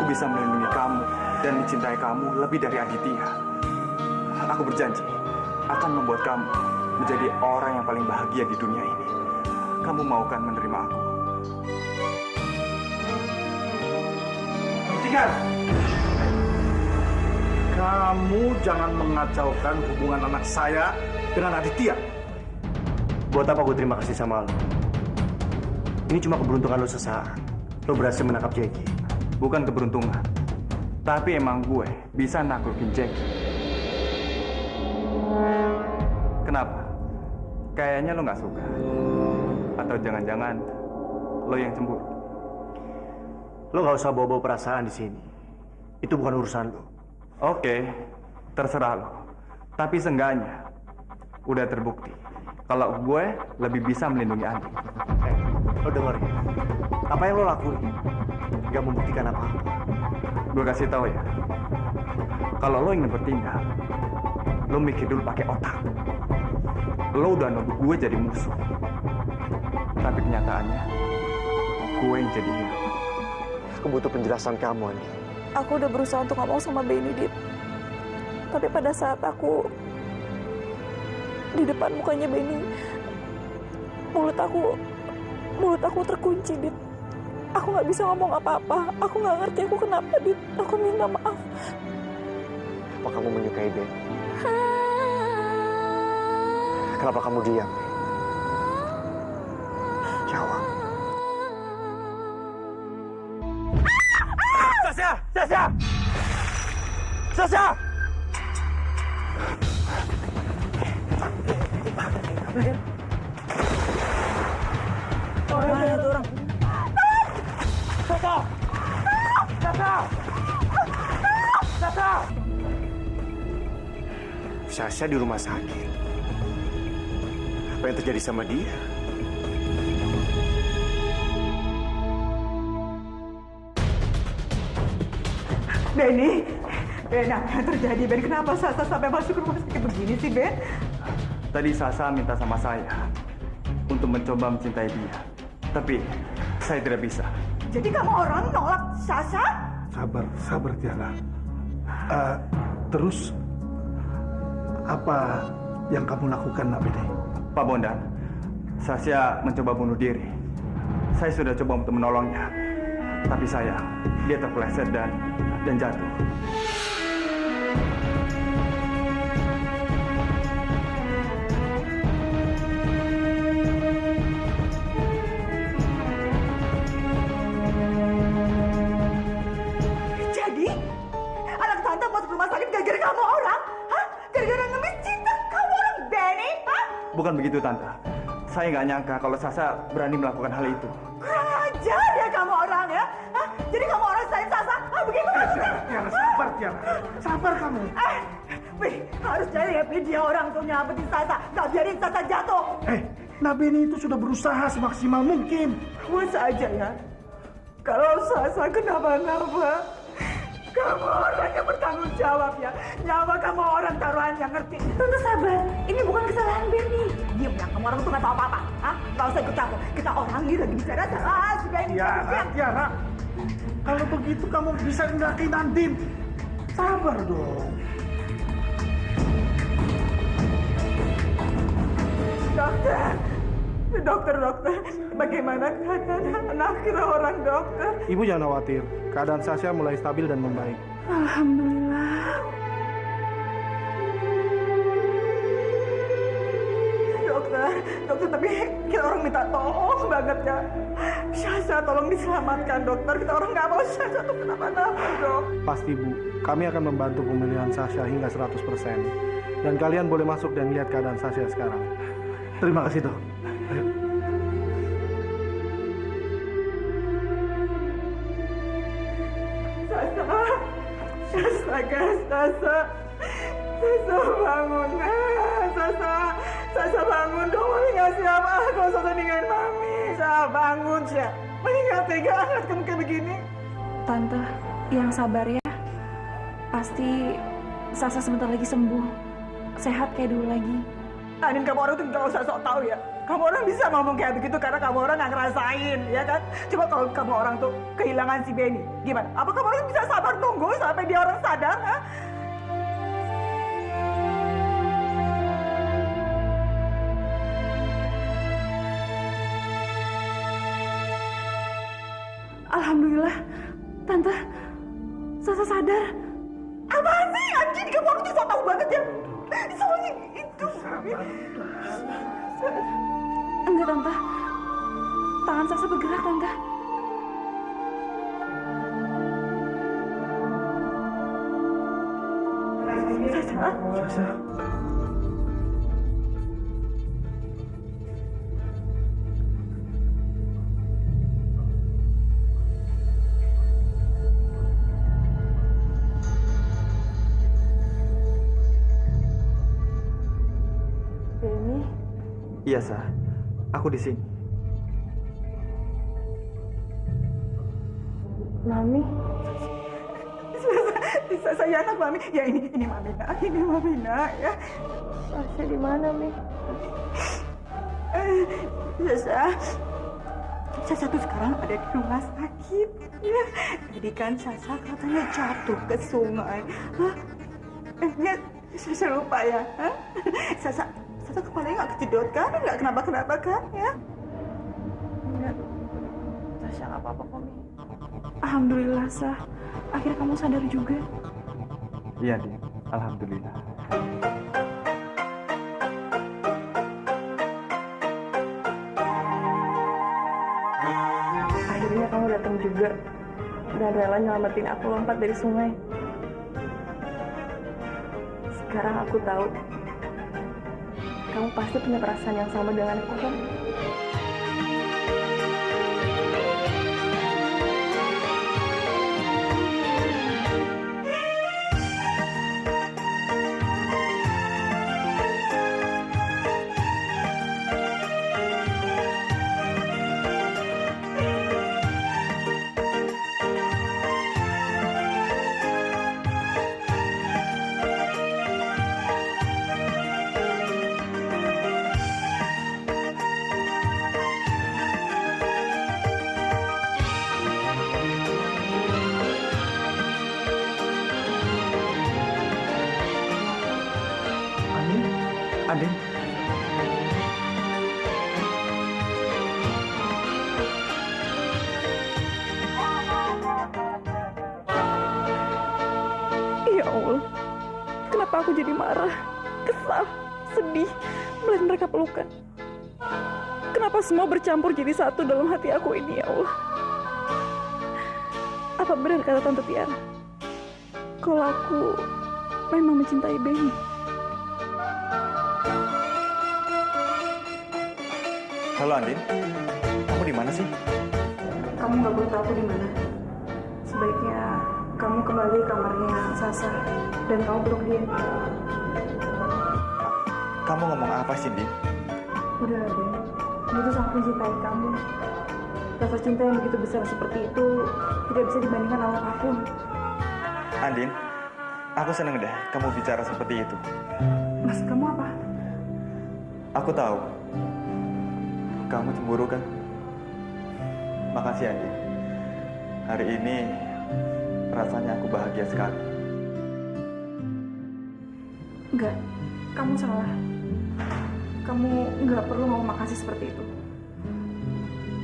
bisa melindungi kamu dan mencintai kamu lebih dari Aditya. Aku berjanji akan membuat kamu menjadi orang yang paling bahagia di dunia ini. Kamu mau kan menerima aku? Hentikan! Kamu jangan mengacaukan hubungan anak saya dengan Aditya. Buat apa gue terima kasih sama lo? Ini cuma keberuntungan lo sesaat. Lo berhasil menangkap Jackie. Bukan keberuntungan, tapi emang gue bisa naklukin Jackie. Kenapa? Kayaknya lo nggak suka. Atau jangan-jangan lo yang cemburu? Lo nggak usah bawa-bawa perasaan di sini. Itu bukan urusan lo. Oke, terserah lo. Tapi seenggaknya udah terbukti kalau gue lebih bisa melindungi Andi. Lo denger ya? Apa yang lo lakuin nggak membuktikan apa-apa. Gue kasih tahu ya, kalau lo ingin bertindak, lo mikir dulu pakai otak. Lo udah nuduh gue jadi musuh, tapi kenyataannya gue yang jadi hero. Aku butuh penjelasan kamu, Andi. Aku udah berusaha untuk ngomong sama Benny, Dit. Tapi pada saat aku di depan mukanya Benny, mulut aku terkunci, Dit. Aku nggak bisa ngomong apa-apa. Aku nggak ngerti aku kenapa, Dit. Aku minta maaf. Apa kamu menyukai Ben? Kenapa kamu diam? Jawab. Sasha! Sasha! Sasha! Mana tuh orang? Sasha! Sasha! Sasha! Sasha di rumah sakit. Apa yang terjadi sama dia? Benny, Ben, apa yang terjadi, Ben? Kenapa Sasa sampai masuk ke rumah sakit begini sih, Ben? Tadi Sasa minta sama saya untuk mencoba mencintai dia, tapi saya tidak bisa. Jadi kamu orang nolak Sasa? Sabar Tiara. Terus apa yang kamu lakukan, Nak Bede? Pak Bondan, Sasha mencoba bunuh diri. Saya sudah coba untuk menolongnya, tapi sayang, dia terpeleset dan jatuh. Jadi, anak tante masuk rumah sakit gara-gara kamu orang? Hah? Gara-gara ngemis cinta kamu orang, Benny? Hah? Bukan begitu, Tante. Saya nggak nyangka kalau Sasa berani melakukan hal itu. Kurang ajar ya kamu orang ya? Hah? Jadi kamu orang selain Sasa? Ah, begitu maksudnya? Tiara, sabar Tiara. Sabar kamu. Wih, harus cari ya dia orang tuh nyampetin Sasa. Gak biarin Sasa jatuh. Nabeni itu sudah berusaha semaksimal mungkin. Masa aja ya? Kalau Sasa kenapa-napa, kamu orang yang bertanggung jawab ya. Nyawa kamu orang taruhannya, ngerti? Tante sabar, ini bukan kesalahan Benny. Diam ya, kamu orang tuh gak tahu apa-apa. Hah? Gak usah ikut campur. Kita orang ini lagi bicara salah. Sudah ini. Tiara. Kalau begitu kamu bisa ngelakin Andin. Sabar dong. Dokter, bagaimana keadaan anak kita orang, dokter? Ibu jangan khawatir. Keadaan Sasha mulai stabil dan membaik. Alhamdulillah. Dokter, tapi kita orang minta tolong banget ya. Sasha tolong diselamatkan, dokter. Kita orang nggak mau Sasha tuh kenapa-napa, dok. Pasti, Bu. Kami akan membantu pemulihan Sasha hingga 100%. Dan kalian boleh masuk dan lihat keadaan Sasha sekarang. Terima kasih, Dok. Ayo. Sasa bangun. Sasa bangun dong. Mami nggak siapa. Kalau Sasa ninggalin Mami. Sasa bangun, Sya. Mami nggak tega lihat kamu kayak begini. Tante, yang sabar ya. Pasti Sasa sebentar lagi sembuh. Sehat kayak dulu lagi. Anin, kamu orang tuh nggak usah sok tahu ya. Kamu orang bisa ngomong kayak begitu karena kamu orang nggak ngerasain, ya kan? Coba kalau kamu orang tuh kehilangan si Benny, gimana? Apa kamu orang bisa sabar nunggu sampai dia orang sadar? Ha? Alhamdulillah, Tante, Sasa sadar. Apaan sih, anjing? Kamu orang tuh so tau banget ya. Soalnya itu. Enggak, Tante. Tangan Sasa bergerak, Tante. Sasa. Benny, Iya, Sa. Aku di sini. Mami. Saya anak Mami. Ya ini Mamina ya. Sasha di mana, Mi? Sasa tuh sekarang ada di rumah sakit. Ya. Jadi kan Sasa katanya jatuh ke sungai. Hah? Ya, Sasa lupa ya. Hah? Sasa kepalanya nggak kejedot kan? Nggak kenapa-kenapa kan? Ya. Enggak. Sasha nggak apa-apa kok, Mi. Alhamdulillah, Sah. Akhirnya kamu sadar juga. Iya, Din. Alhamdulillah. Akhirnya kamu datang juga dan rela nyelamatin aku lompat dari sungai. Sekarang aku tahu kamu pasti punya perasaan yang sama dengan aku kan? Andin. Ya Allah, kenapa aku jadi marah, kesal, sedih melihat mereka pelukan? Kenapa semua bercampur jadi satu dalam hati aku ini, ya Allah? Apa benar kata Tante Tiara? Kalau aku memang mencintai Benny? Halo, Andin. Kamu di mana sih? Kamu nggak perlu tahu aku di mana. Sebaiknya kamu kembali ke kamarnya Sasa dan kamu peluk dia. Kamu ngomong apa sih, Din? Udah, Ben. Dia tuh sangat mencintai kamu. Rasa cinta yang begitu besar seperti itu tidak bisa dibandingkan oleh apapun. Andin, aku seneng deh kamu bicara seperti itu. Mas, kamu apa? Aku tahu. Kamu cemburu kan? Makasih, Andin. Hari ini rasanya aku bahagia sekali. Enggak, kamu salah. Kamu nggak perlu ngomong makasih seperti itu.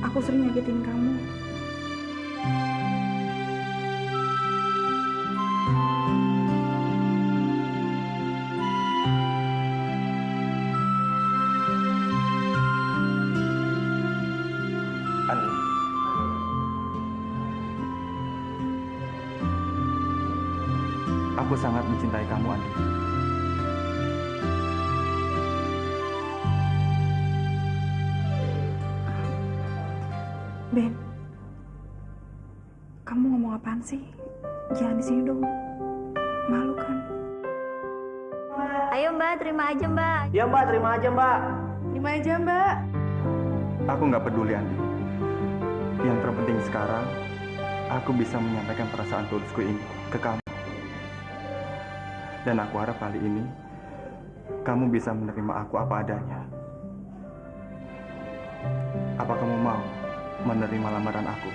Aku sering nyakitin kamu. Andin. Aku sangat mencintai kamu, Andin. Ben, kamu ngomong apaan sih? Jangan di sini dong. Malu kan? Ayo Mbak, terima aja Mbak. Ya Mbak, terima aja Mbak. Terima aja, Mbak. Aku nggak peduli, Andin. Yang terpenting sekarang, aku bisa menyampaikan perasaan tulusku ini ke kamu. Dan aku harap kali ini, kamu bisa menerima aku apa adanya. Apa kamu mau menerima lamaran aku?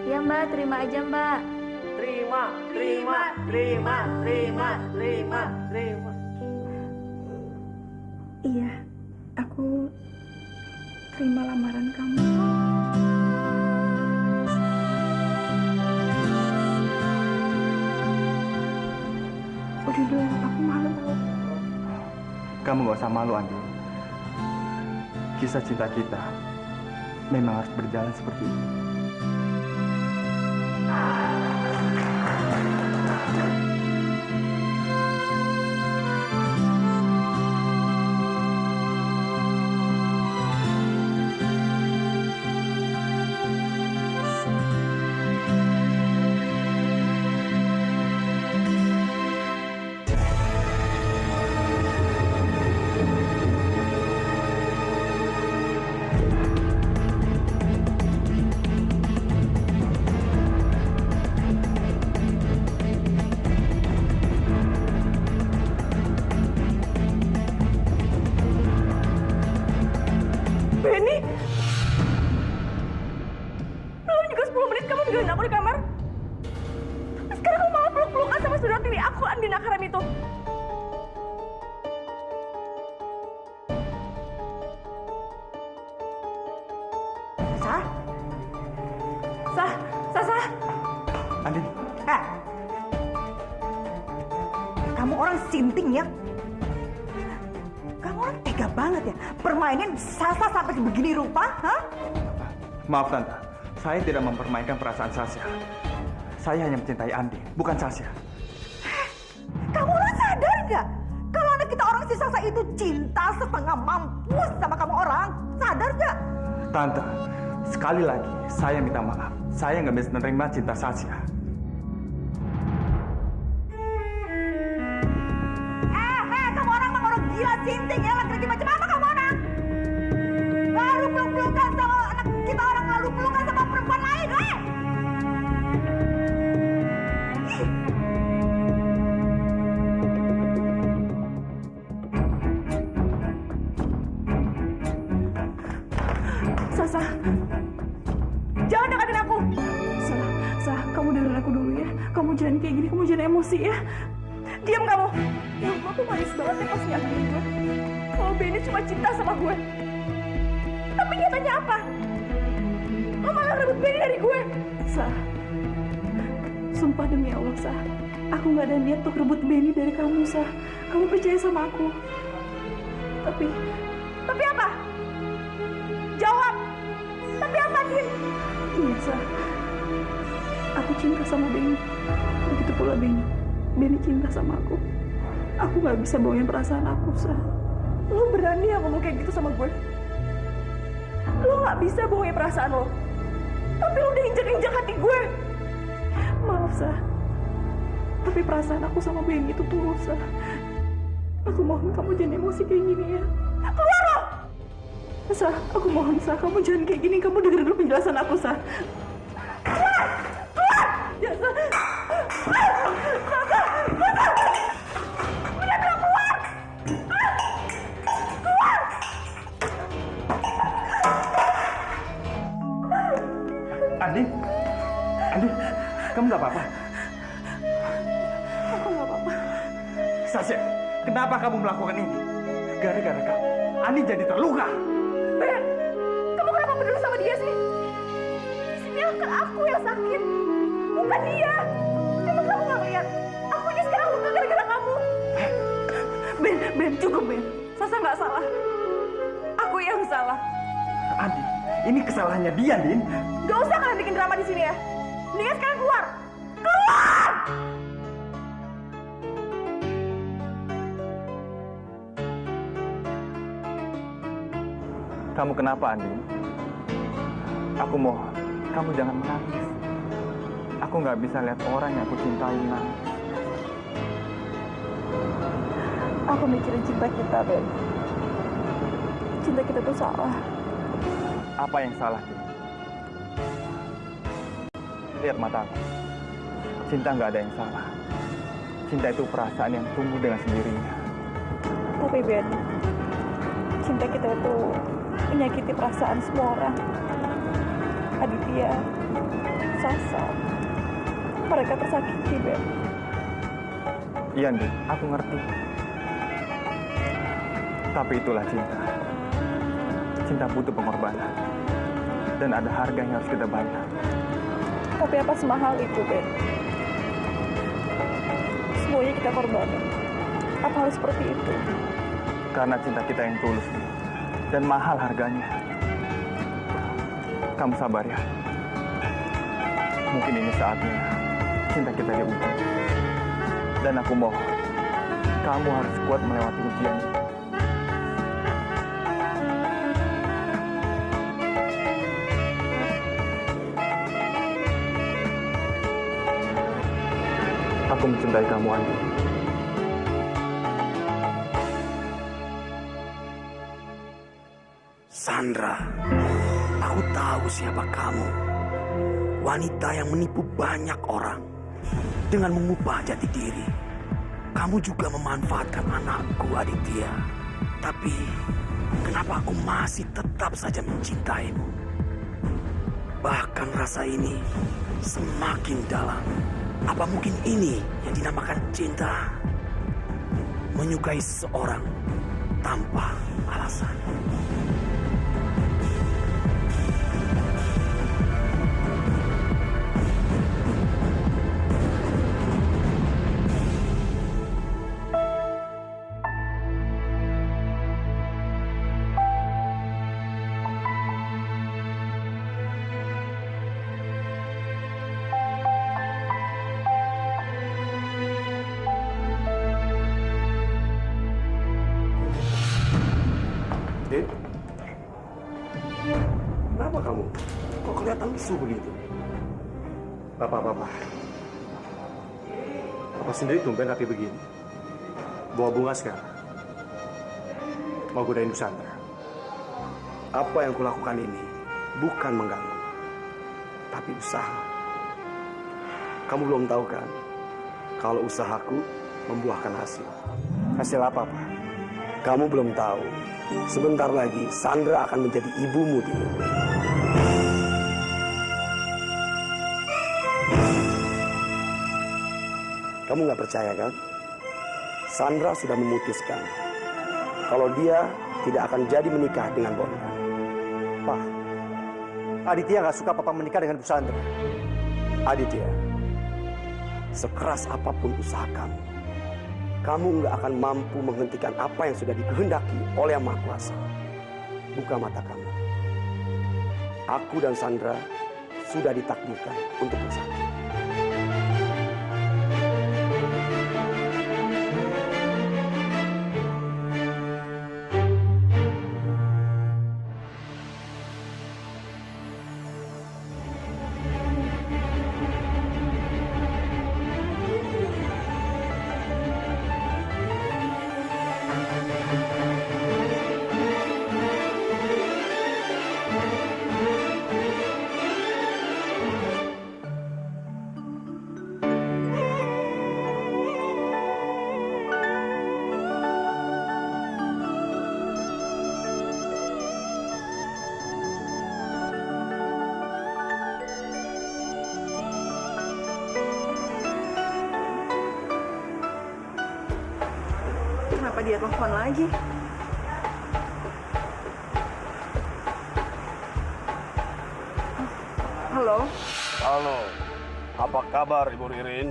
Ya Mbak, terima aja Mbak. Terima. Iya, aku terima lamaran kamu. Udah dong, aku malu tau. Kamu gak usah malu, Andi. Kisah cinta kita memang harus berjalan seperti ini. Benny! Belum juga 10 menit kamu tinggalin aku di kamar. Sekarang kamu malah peluk-pelukan sama saudara tiri aku, Andin Akaram itu. Sah? Sah? Andin, Kamu orang sinting ya? Kamu orang tega banget ya? Permainin Sasa sampai begini rupa, hah? maaf Tante. Saya tidak mempermainkan perasaan Sasha. Saya hanya mencintai Andin, bukan Sasha. Kamu orang sadar nggak? Kalau anak kita orang si Sasa itu cinta setengah mampus sama kamu orang. Sadar nggak? Tante, sekali lagi saya minta maaf. Saya nggak bisa menerima cinta Sasha. Kamu orang mah orang gila sinting ya, laki-laki macam apa kamu orang? Lalu peluk-pelukan sama anak kita orang, lalu pelukan sama perempuan lain, Ih. Sasa, jangan dekatin aku. Kamu dengerin aku dulu ya. Kamu jangan kayak gini, kamu jangan emosi ya. Diam kamu. Ya Allah, tuh manis banget ya pas nyakitin gue. Kalau Benny cuma cinta sama gue. Tapi nyatanya apa? Lo malah rebut Benny dari gue. Sumpah demi Allah, aku nggak ada niat untuk rebut Benny dari kamu, Kamu percaya sama aku. Tapi apa? Jawab. Tapi apa, Din? Iya, aku cinta sama Benny. Begitu pula Benny. Benny cinta sama aku. Aku nggak bisa bohongin perasaan aku, Lo berani ya ngomong kayak gitu sama gue? Lo nggak bisa bohongin perasaan lo. Tapi lo udah injak-injak hati gue. Maaf, tapi perasaan aku sama Benny itu tulus, Aku mohon kamu jangan emosi kayak gini ya. Keluar lo! Aku mohon, kamu jangan kayak gini. Kamu dengerin dulu penjelasan aku, Keluar! Ya, udah bilang keluar! Keluar! Andin, kamu nggak apa-apa? Aku nggak apa-apa. Sasha, kenapa kamu melakukan ini? Gara-gara kamu, Andin jadi terluka. Ben, kamu kenapa peduli sama dia sih? Di sini kan aku yang sakit, bukan dia. Emang kamu nggak lihat? Aku ini sekarang luka gara-gara kamu. Ben, cukup Ben. Sasa nggak salah. Aku yang salah. Andin, ini kesalahannya dia, Andin. Gak usah kalian bikin drama di sini ya. Mendingan sekarang keluar. Keluar! Kamu kenapa, Andin? Aku mohon, kamu jangan menangis. Aku nggak bisa lihat orang yang aku cintai menangis. Aku mikirin cinta kita, Ben. Cinta kita tuh salah. Apa yang salah, Din? Lihat mataku. Cinta nggak ada yang salah. Cinta itu perasaan yang tumbuh dengan sendirinya. Tapi Ben, cinta kita itu menyakiti perasaan semua orang. Aditya, Sasa, mereka tersakiti, Ben. Iya, Din, aku ngerti. Tapi itulah cinta. Cinta butuh pengorbanan. Dan ada harga yang harus kita bayar. Tapi apa semahal itu, Ben? Semuanya kita korbanin. Apa harus seperti itu? Karena cinta kita yang tulus, Din. Dan mahal harganya. Kamu sabar ya. Mungkin ini saatnya cinta kita diuji. Dan aku mohon, kamu harus kuat melewati ujian ini. Aku mencintai kamu, Andi. Sandra, aku tahu siapa kamu. Wanita yang menipu banyak orang dengan mengubah jati diri. Kamu juga memanfaatkan anakku, Aditya. Tapi kenapa aku masih tetap saja mencintaimu? Bahkan rasa ini semakin dalam. Apa mungkin ini yang dinamakan cinta? Menyukai seseorang tanpa alasan. Din, kenapa kamu? Kok kelihatan lesu begitu? Papa. Papa sendiri tumben rapi begini. Bawa bunga sekarang. Mau godain Bu Sandra. Apa yang kulakukan ini bukan mengganggu, tapi usaha. Kamu belum tahu kan, kalau usahaku membuahkan hasil. Hasil apa, Pak? Kamu belum tahu. Sebentar lagi Sandra akan menjadi ibumu, Din. Kamu nggak percaya kan? Sandra sudah memutuskan kalau dia tidak akan jadi menikah dengan Bondan. Pak, Aditya nggak suka Papa menikah dengan Bu Sandra. Aditya, sekeras apapun usaha kamu nggak akan mampu menghentikan apa yang sudah dikehendaki oleh Yang Maha Kuasa. Buka mata kamu. Aku dan Sandra sudah ditakdirkan untuk bersatu. Kenapa dia telepon lagi? Halo, Halo, apa kabar Ibu Ririn?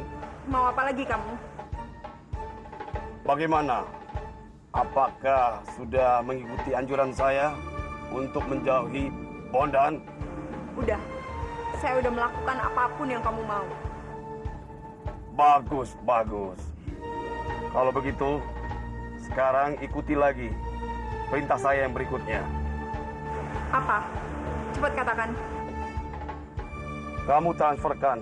mau apa lagi kamu? Bagaimana? Apakah sudah mengikuti anjuran saya untuk menjauhi Bondan? Udah, saya udah melakukan apapun yang kamu mau. Bagus. Kalau begitu, sekarang ikuti lagi perintah saya yang berikutnya. Apa? Cepat katakan. Kamu transferkan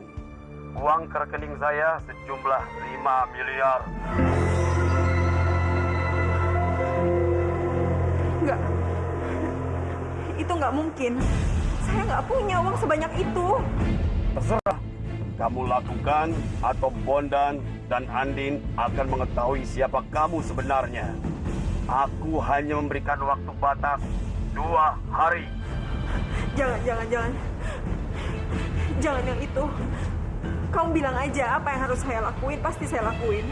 uang ke rekening saya sejumlah 5 miliar. Enggak. Itu nggak mungkin. Saya nggak punya uang sebanyak itu. Terserah. Kamu lakukan atau Bondan dan Andin akan mengetahui siapa kamu sebenarnya. Aku hanya memberikan waktu batas 2 hari. Jangan. Jangan yang itu. Kamu bilang aja apa yang harus saya lakuin, pasti saya lakuin.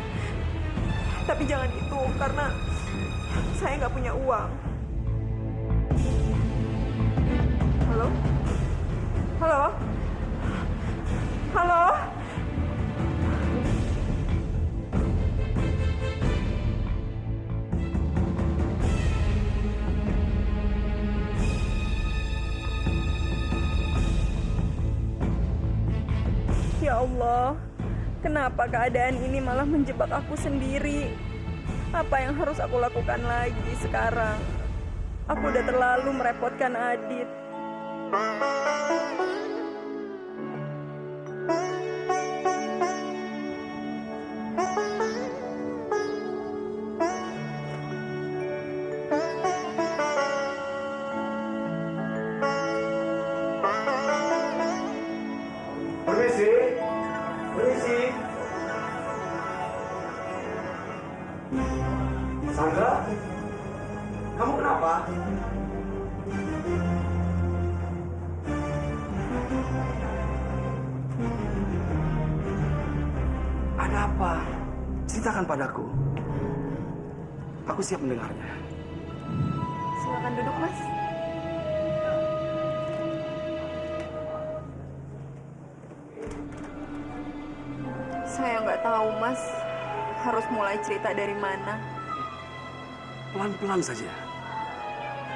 Tapi jangan itu, karena saya nggak punya uang. Halo? Halo? Halo? Ya Allah, kenapa keadaan ini malah menjebak aku sendiri? Apa yang harus aku lakukan lagi sekarang? Aku udah terlalu merepotkan Adit. Permisi. Sandra, kamu kenapa? Ada apa? Ceritakan padaku. Aku siap mendengarnya. Silakan duduk, Mas. Saya nggak tahu, Mas, harus mulai cerita dari mana. Pelan-pelan saja.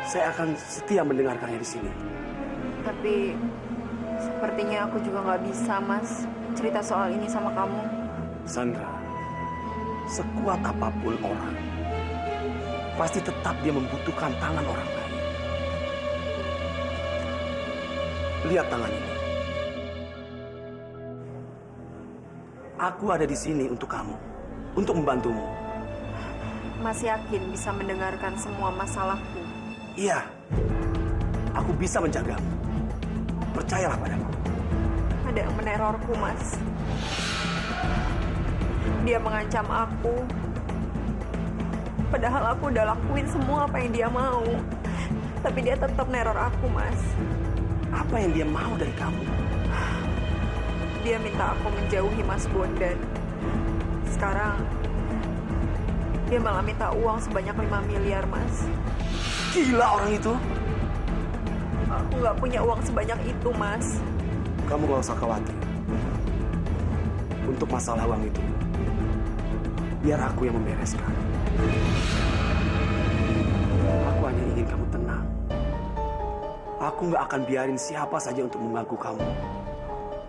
Saya akan setia mendengarkannya di sini. Tapi sepertinya aku juga nggak bisa, Mas, cerita soal ini sama kamu. Sandra, sekuat apapun orang, pasti tetap dia membutuhkan tangan orang lain. Lihat tangan ini. Aku ada di sini untuk kamu, untuk membantumu. Mas yakin bisa mendengarkan semua masalahku? Iya, aku bisa menjagamu. Percayalah padaku. Ada yang menerorku, Mas. Dia mengancam aku. Padahal aku udah lakuin semua apa yang dia mau. Tapi dia tetap neror aku, Mas. Apa yang dia mau dari kamu? Dia minta aku menjauhi Mas Bondan. Sekarang, dia malah minta uang sebanyak 5 miliar, Mas. Gila orang itu. Aku nggak punya uang sebanyak itu, Mas. Kamu gak usah khawatir. Untuk masalah uang itu, biar aku yang membereskan. Aku hanya ingin kamu tenang. Aku gak akan biarin siapa saja untuk mengganggu kamu.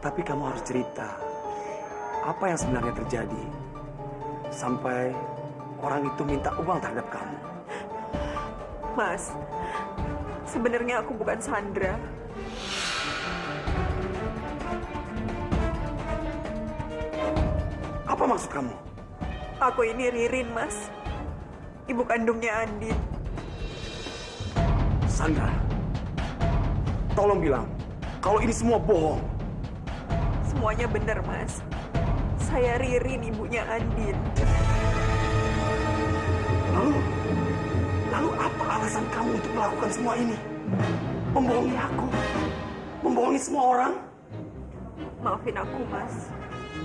Tapi kamu harus cerita apa yang sebenarnya terjadi sampai orang itu minta uang terhadap kamu. Mas, sebenarnya aku bukan Sandra. Apa maksud kamu? Aku ini Ririn, Mas. Ibu kandungnya Andin. Sandra, tolong bilang kalau ini semua bohong. Semuanya benar, Mas. Saya Ririn, ibunya Andin. Lalu apa alasan kamu untuk melakukan semua ini? Membohongi aku? Membohongi semua orang? Maafin aku, Mas.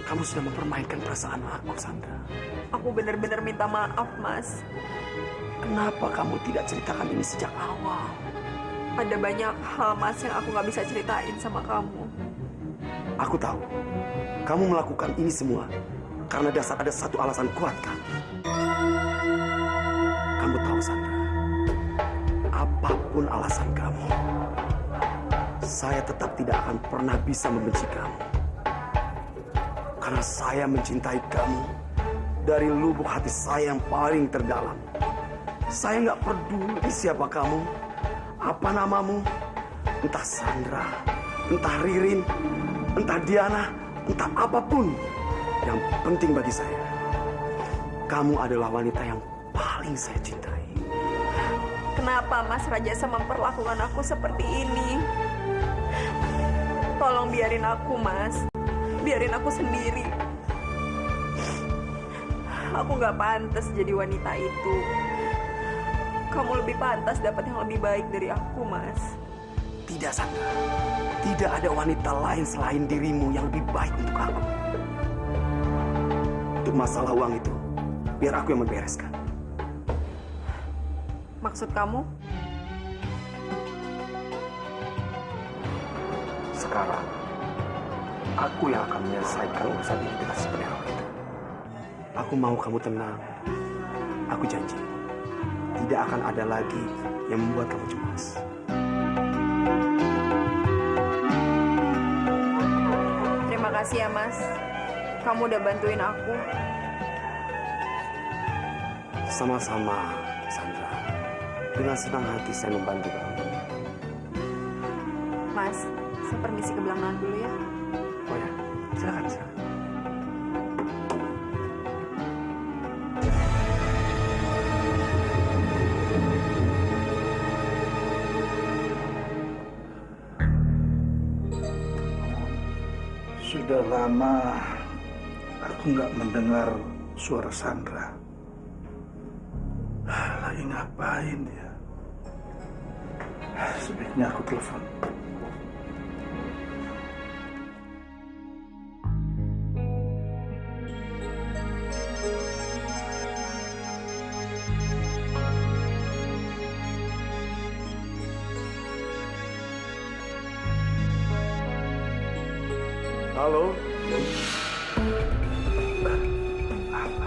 Kamu sudah mempermainkan perasaan aku, Sandra. Aku benar-benar minta maaf, Mas. Kenapa kamu tidak ceritakan ini sejak awal? Ada banyak hal, Mas, yang aku nggak bisa ceritain sama kamu. Aku tahu. Kamu melakukan ini semua karena dasar ada satu alasan kuat, kan? Kamu tahu, Sandra. Apapun alasan kamu, saya tetap tidak akan pernah bisa membenci kamu. Karena saya mencintai kamu dari lubuk hati saya yang paling terdalam. Saya nggak peduli siapa kamu, apa namamu, entah Sandra, entah Ririn, entah Diana, entah apapun. Yang penting bagi saya, kamu adalah wanita yang paling saya cintai. Kenapa Mas Rajasa memperlakukan aku seperti ini? Tolong biarin aku, Mas. Biarin aku sendiri. Aku gak pantas jadi wanita itu. kamu lebih pantas dapat yang lebih baik dari aku, Mas. Tidak, Sandra. Tidak ada wanita lain selain dirimu yang lebih baik untuk aku. Untuk masalah uang itu, biar aku yang membereskan. Maksud kamu? Sekarang, aku yang akan menyelesaikan urusan ini dengan si peneror itu. Aku mau kamu tenang. Aku janji, tidak akan ada lagi yang membuat kamu cemas. Terima kasih ya, Mas. Kamu udah bantuin aku. Sama-sama, Sandra. Dengan senang hati saya membantu kamu. Mas, saya permisi ke belakang dulu ya. Oh ya, silakan, silakan. Sudah lama aku nggak mendengar suara Sandra. Lagi ngapain dia? Sebaiknya aku telepon. Halo,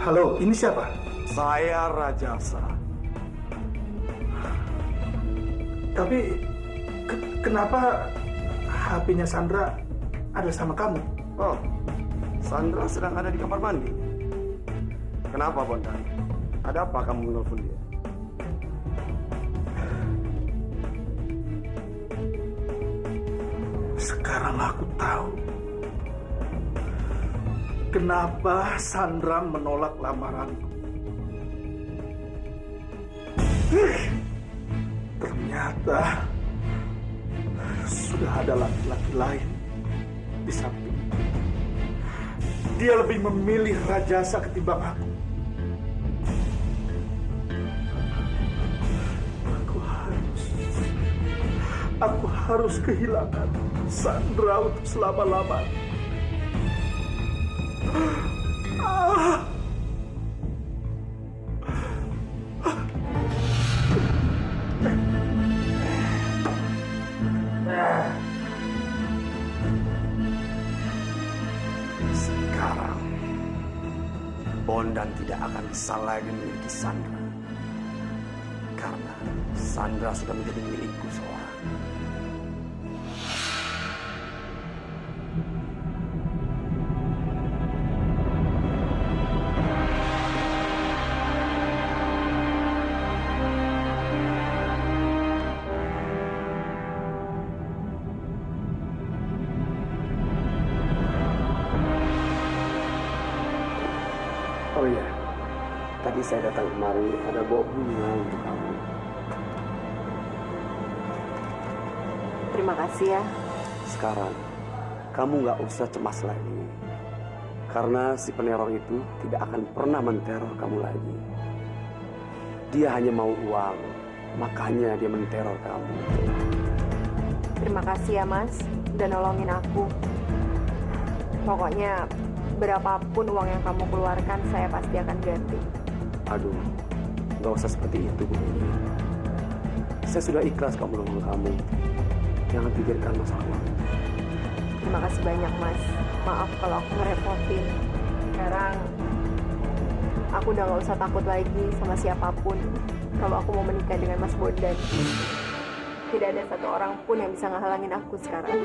Halo, ini siapa? saya Rajasa. Tapi kenapa HP-nya Sandra ada sama kamu? Oh, Sandra sedang ada di kamar mandi. Kenapa, Bondan? Ada apa kamu menelpon dia? Sekarang aku tahu kenapa Sandra menolak lamaranku. Ternyata sudah ada laki-laki lain di samping. Dia lebih memilih Rajasa ketimbang aku. Aku harus kehilangan Sandra untuk selama-lamanya. Sekarang, Bondan tidak akan bisa lagi memiliki Sandra. Karena Sandra sudah menjadi milikku seorang. Oh iya, tadi saya datang kemari ada bawa bunga untuk kamu. Terima kasih ya. Sekarang, kamu nggak usah cemas lagi. Karena si peneror itu tidak akan pernah menteror kamu lagi. Dia hanya mau uang, makanya dia menteror kamu. Terima kasih ya, Mas. Udah nolongin aku. Pokoknya berapapun uang yang kamu keluarkan, saya pasti akan ganti. Aduh, nggak usah seperti itu, Bu. Saya sudah ikhlas kok menolong kamu. Jangan pikirkan masalah uang. Terima kasih banyak, Mas. Maaf kalau aku ngerepotin. Sekarang, aku udah gak usah takut lagi sama siapapun kalau aku mau menikah dengan Mas Bondan. Tidak ada satu orang pun yang bisa ngehalangin aku sekarang.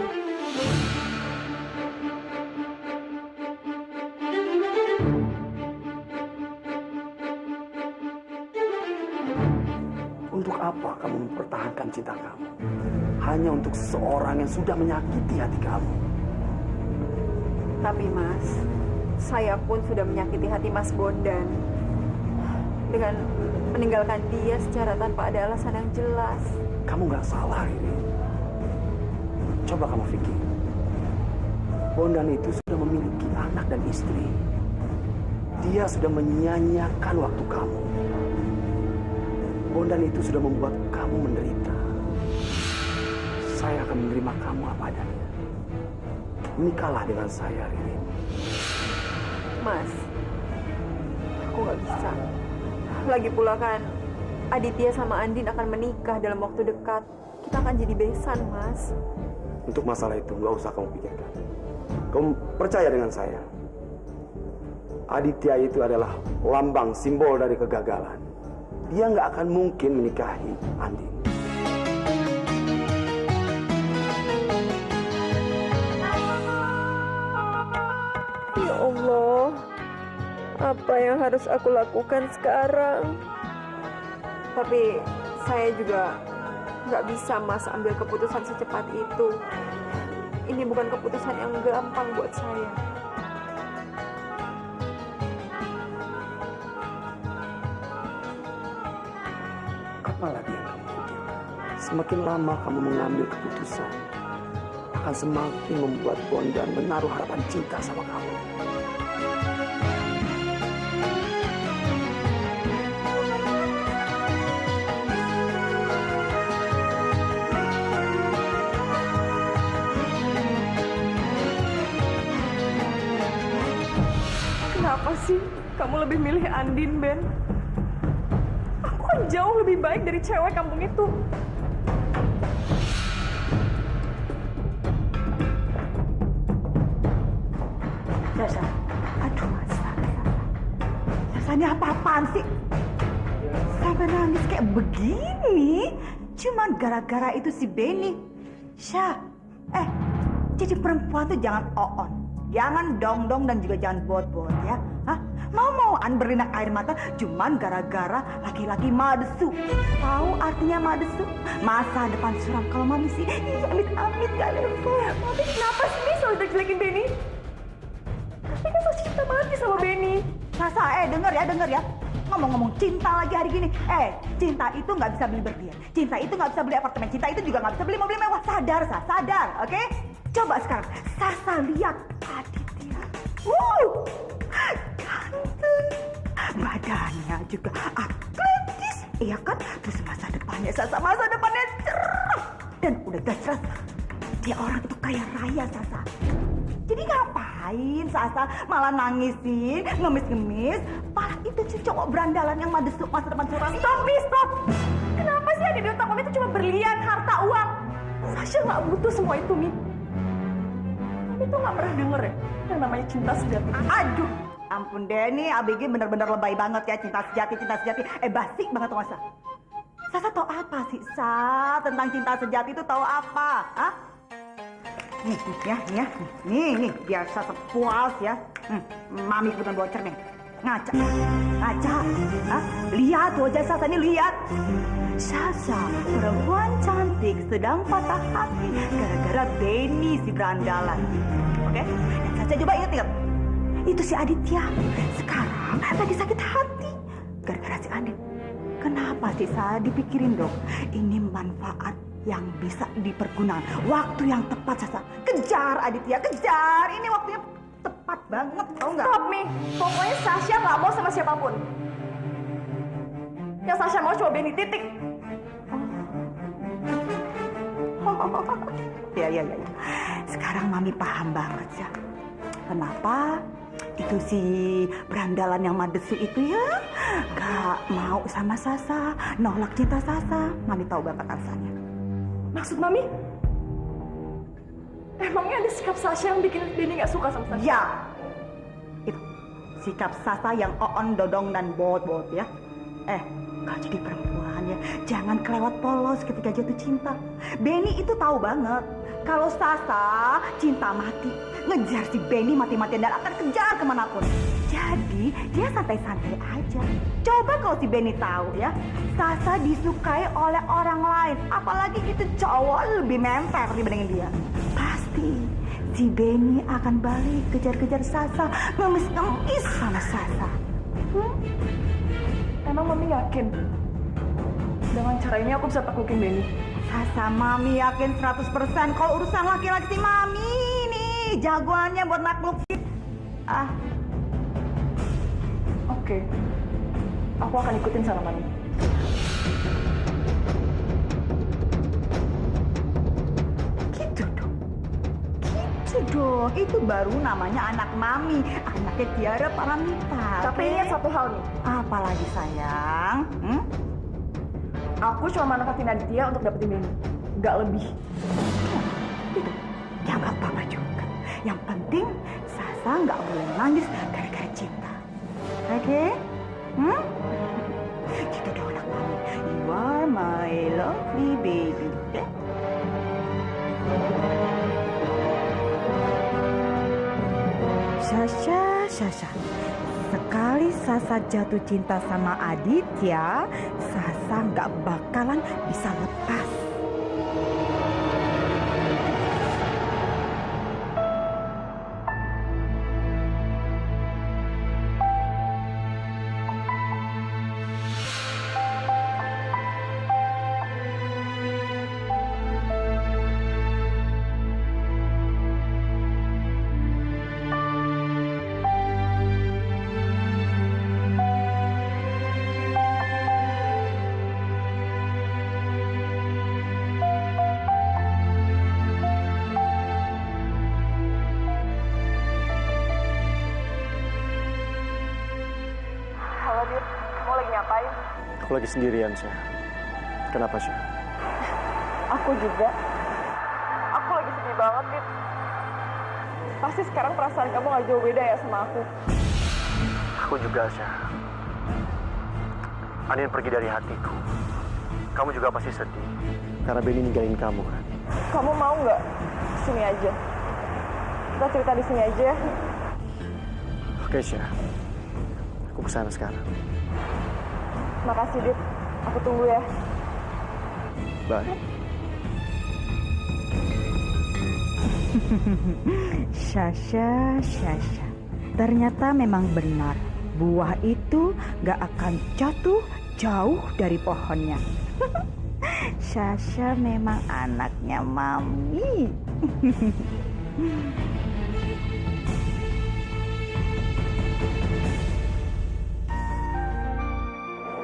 Untuk apa kamu mempertahankan cinta kamu? Hanya untuk seseorang yang sudah menyakiti hati kamu. Tapi Mas, saya pun sudah menyakiti hati Mas Bondan dengan meninggalkan dia secara tanpa ada alasan yang jelas. Kamu nggak salah ini. Coba kamu pikir. Bondan itu sudah memiliki anak dan istri. Dia sudah menyia-nyiakan waktu kamu. Bondan itu sudah membuat kamu menderita. Saya akan menerima kamu apa adanya. Menikahlah dengan saya, Ririn. Mas, aku nggak bisa. Lagi pula kan, Aditya sama Andin akan menikah dalam waktu dekat. Kita akan jadi besan, Mas. Untuk masalah itu nggak usah kamu pikirkan. Kamu percaya dengan saya. Aditya itu adalah lambang simbol dari kegagalan. Dia nggak akan mungkin menikahi Andin. Ya Allah, apa yang harus aku lakukan sekarang? Tapi saya juga nggak bisa, Mas, ambil keputusan secepat itu. Ini bukan keputusan yang gampang buat saya. Apalagi yang kamu pikirkan? Semakin lama kamu mengambil keputusan, akan semakin membuat Bondan menaruh harapan cinta sama kamu. Kenapa sih kamu lebih milih Andin, Ben? Aku kan jauh lebih baik dari cewek kampung itu. Sasa, aduh Sasa. Sasa ini apa-apaan sih? Sampai nangis kayak begini, cuma gara-gara itu si Benny. Syah, jadi perempuan tuh jangan on. Jangan dong-dong dan juga jangan bot-bot ya. Hah? Mau-mauan berlinang air mata cuman gara-gara laki-laki madesu. Tahu artinya madesu? Masa depan suram. Kalau mami sih, amit-amit gak level. Mami kenapa sih selalu jelek-jelekin Benny? Tapi kan saya cinta mati sama Benny. Sasa, denger ya. Ngomong-ngomong cinta lagi hari gini. Cinta itu nggak bisa beli berlian. Cinta itu nggak bisa beli apartemen. Cinta itu juga nggak bisa beli mobil mewah. Sadar, sadar, oke? Coba sekarang, Sasa lihat Aditya. Ganteng. Badannya juga atletis, iya kan? Terus masa depannya cerah. Dan udah jelas, dia orang itu kaya raya, Sasa. Jadi ngapain Sasa malah nangisin, ngemis-ngemis? Malah itu si cowok berandalan yang madesuk masa depan suram. Stop! Kenapa sih ada di otak Mami itu cuma berlian, harta, uang? Sasha nggak butuh semua itu, Mi. Mami tuh nggak pernah denger ya yang namanya cinta sejati. Aduh, ampun Denny, ABG bener-bener lebay banget ya cinta sejati. Basi banget tuh Sasa. Sasa tahu apa sih, tentang cinta sejati itu tahu apa? Hah? Nih, biar Sasa puas ya. Mami kebetulan bawa cermin. Ngaca. Hah? Lihat wajah Sasa ini, lihat. Sasa, perempuan cantik sedang patah hati gara-gara Benny si berandalan. Oke? Dan Sasa coba ingat. Itu si Aditya. Sekarang lagi sakit hati gara-gara si Andin. Kenapa sih Sa? Dipikirin dong. Ini manfaat yang bisa dipergunakan. Waktu yang tepat, Sasa. Kejar Aditya, kejar. Ini waktunya tepat banget, tau nggak? Stop, Mi. Pokoknya Sasha nggak mau sama siapapun. Yang Sasha mau cuma Benny, titik. Ya. Sekarang Mami paham banget ya. Kenapa itu si berandalan yang madesu itu ya gak mau sama Sasa, nolak cinta Sasa. Mami tahu banget alasannya. Maksud Mami? Emangnya ada sikap Sasha yang bikin Benny gak suka sama Sasha? Ya, itu sikap Sasa yang on, dodong, dan bot ya. Kalau jadi perempuan ya, jangan kelewat polos ketika jatuh cinta. Benny itu tahu banget kalau Sasa cinta mati, ngejar si Benny mati-matian dan akan kejar kemanapun. Jadi dia santai-santai aja. Coba kalau si Benny tahu ya, Sasa disukai oleh orang lain, apalagi itu cowok lebih memper dibandingin dia, pasti si Benny akan balik kejar-kejar Sasa, ngemis-ngemis sama Sasa. Emang Mami yakin dengan cara ini aku bisa taklukin Benny? Sasa, Mami yakin 100% kalau urusan laki-laki si Mami nih jagoannya buat naklukin. Oke. Aku akan ikutin saran Mami. Gitu dong. Gitu dong. Itu baru namanya anak mami. Anaknya Tiara Paramita. Tapi ingat satu hal nih. Apalagi sayang? Aku cuma manfaatin Aditya untuk dapetin Benny. Nggak lebih. Gitu. Ya nggak apa-apa juga. Yang penting Sasa nggak boleh nangis gara-gara cinta. Oke? Gitu dong anak mami. You are my lovely baby. Okay? Sasha. Sekali Sasa jatuh cinta sama Aditya, Sasa nggak bakalan bisa lepas. Halo, Dit. Kamu lagi ngapain? Aku lagi sendirian, Syah. Kenapa, Syah? Aku juga. Aku lagi sedih banget, Dit. Pasti sekarang perasaan kamu gak jauh beda ya sama aku. Aku juga, Syah. Andin pergi dari hatiku. Kamu juga pasti sedih. Karena Benny ninggalin kamu, kan? Kamu mau nggak sini aja? Kita cerita di sini aja ya. Oke, Syah. Aku kesana sekarang. Makasih, Dit. Aku tunggu ya. Bye. Sasha. Ternyata memang benar. Buah itu gak akan jatuh jauh dari pohonnya. Sasha memang anaknya Mami.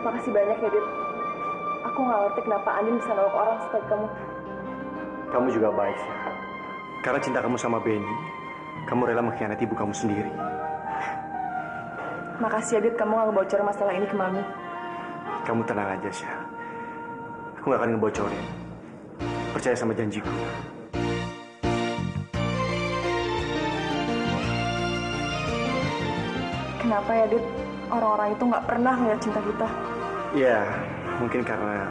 Makasih banyak ya, Dit. Aku nggak ngerti kenapa Andin bisa nolak orang seperti kamu. Kamu juga baik, Syah. Karena cinta kamu sama Benny, kamu rela mengkhianati ibu kamu sendiri. Makasih ya, Dit. Kamu nggak ngebocorin masalah ini ke Mami. Kamu tenang aja, Syah. Aku gak akan ngebocorin. Percaya sama janjiku. Kenapa ya, Dit? Orang-orang itu nggak pernah ngeliat cinta kita. Ya, mungkin karena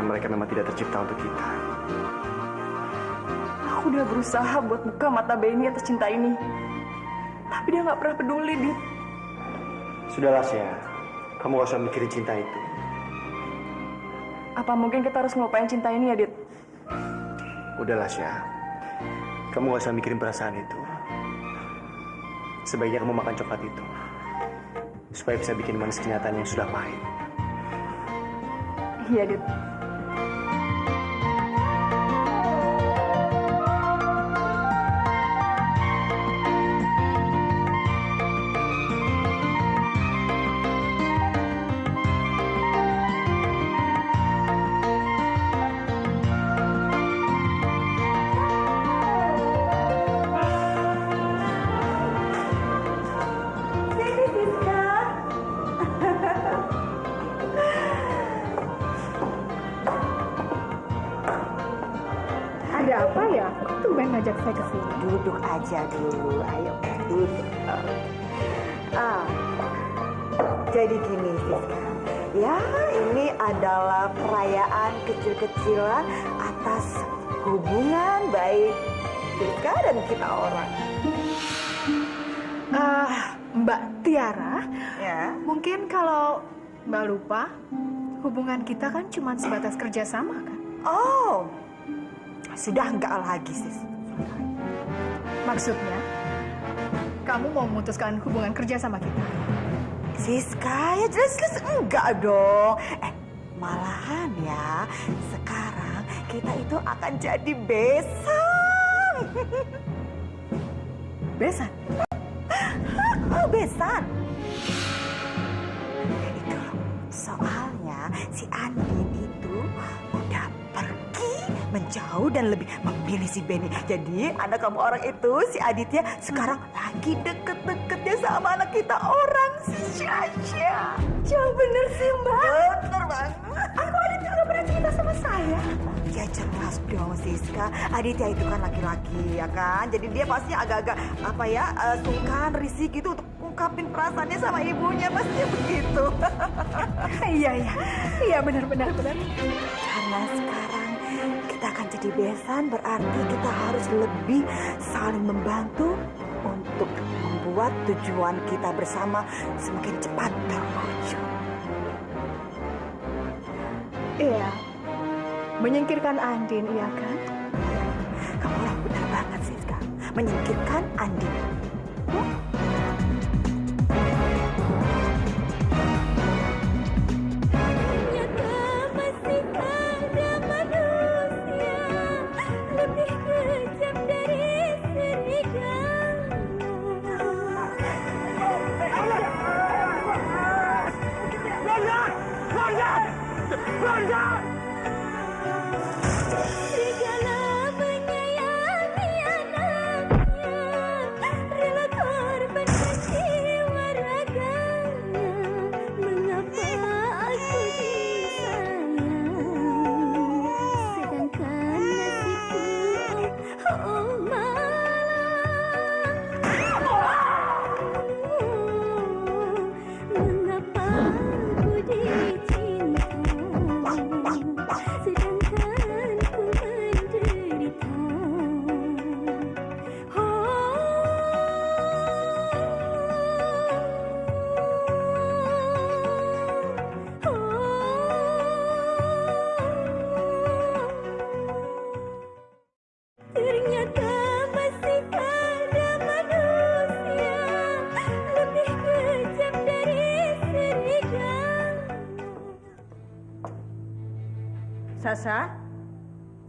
mereka memang tidak tercipta untuk kita. Aku udah berusaha buat buka mata Benny atas cinta ini. Tapi dia nggak pernah peduli, Dit. Sudahlah, Syah. Kamu gak usah mikirin cinta itu. Apa mungkin kita harus ngelupain cinta ini ya, Dit? Udahlah, Syah. Kamu gak usah mikirin perasaan itu. Sebaiknya kamu makan coklat itu. Supaya bisa bikin manis kenyataan yang sudah pahit. Iya, Dit. Ada apa ya? Kok tumben ngajak saya ke sini? Duduk aja dulu, ayo duduk. Jadi gini, Siska. Ya, ini adalah perayaan kecil-kecilan atas hubungan baik Siska dan kita orang. Mbak Tiara, Ya. mungkin kalau Mbak lupa, hubungan kita kan cuma sebatas kerjasama kan? Oh, sudah enggak lagi, Sis. Maksudnya, kamu mau memutuskan hubungan kerja sama kita? Siska, ya jelas-jelas enggak dong. Malahan ya, sekarang kita itu akan jadi besan. Besan? Oh, besan. Itu loh, soalnya Sasha, si Andin itu udah pergi menjauh dan lebih memilih si Benny. Jadi anak kamu orang itu, si Aditya, sekarang lagi deket-deketnya sama anak kita orang, si Sasha. Jauh bener sih, Mbak. Bener banget. Aku Aditya nggak pernah cerita sama saya. Ya jelas dong Siska, Aditya itu kan laki-laki ya kan. Jadi dia pasti agak-agak sungkan, risih gitu untuk ungkapin perasaannya sama ibunya, pasti begitu. Iya benar. Karena sekarang kita akan jadi besan, berarti kita harus lebih saling membantu untuk membuat tujuan kita bersama semakin cepat terwujud. Iya, menyingkirkan Andin, iya kan? Kamu orang benar banget Siska, menyingkirkan Andin.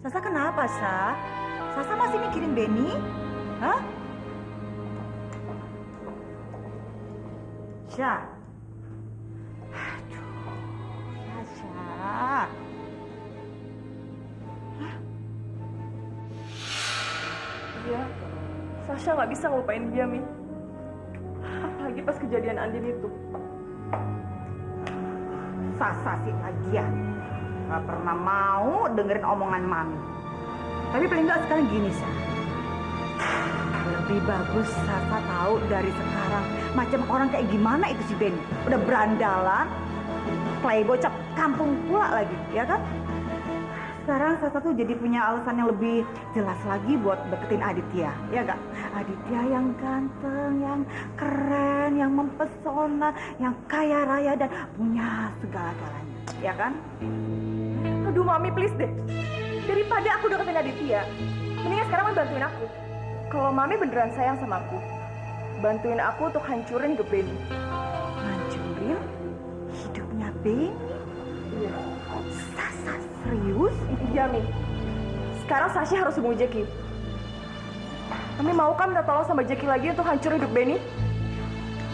Sasa kenapa, Sa? Sasa masih mikirin Benny? Hah? Sya. Aduh, Sasha. Iya, Sasha nggak bisa ngelupain dia, Mi. Apalagi pas kejadian Andin itu. Sasa sih lagian. Gak pernah mau dengerin omongan Mami. Tapi paling nggak sekarang gini, Sa. Lebih bagus Sasa tahu dari sekarang macam orang kayak gimana itu si Benny. Udah berandalan, playboy cap kampung pula lagi, ya kan? Sekarang Sasa tuh jadi punya alasan yang lebih jelas lagi buat deketin Aditya, ya gak? Aditya yang ganteng, yang keren, yang mempesona, yang kaya raya dan punya segala-galanya, ya kan? Aduh, Mami, please deh. Daripada aku deketin Aditya, mendingan sekarang Mami bantuin aku. Kalau Mami beneran sayang sama aku, bantuin aku untuk hancurin hidup Benny. Hancurin hidupnya Benny? Iya. Sasa serius? Iya, Mi. Sekarang Sasha harus hubungi Jackie. Mami mau kan minta tolong sama Jackie lagi untuk hancurin hidup Benny?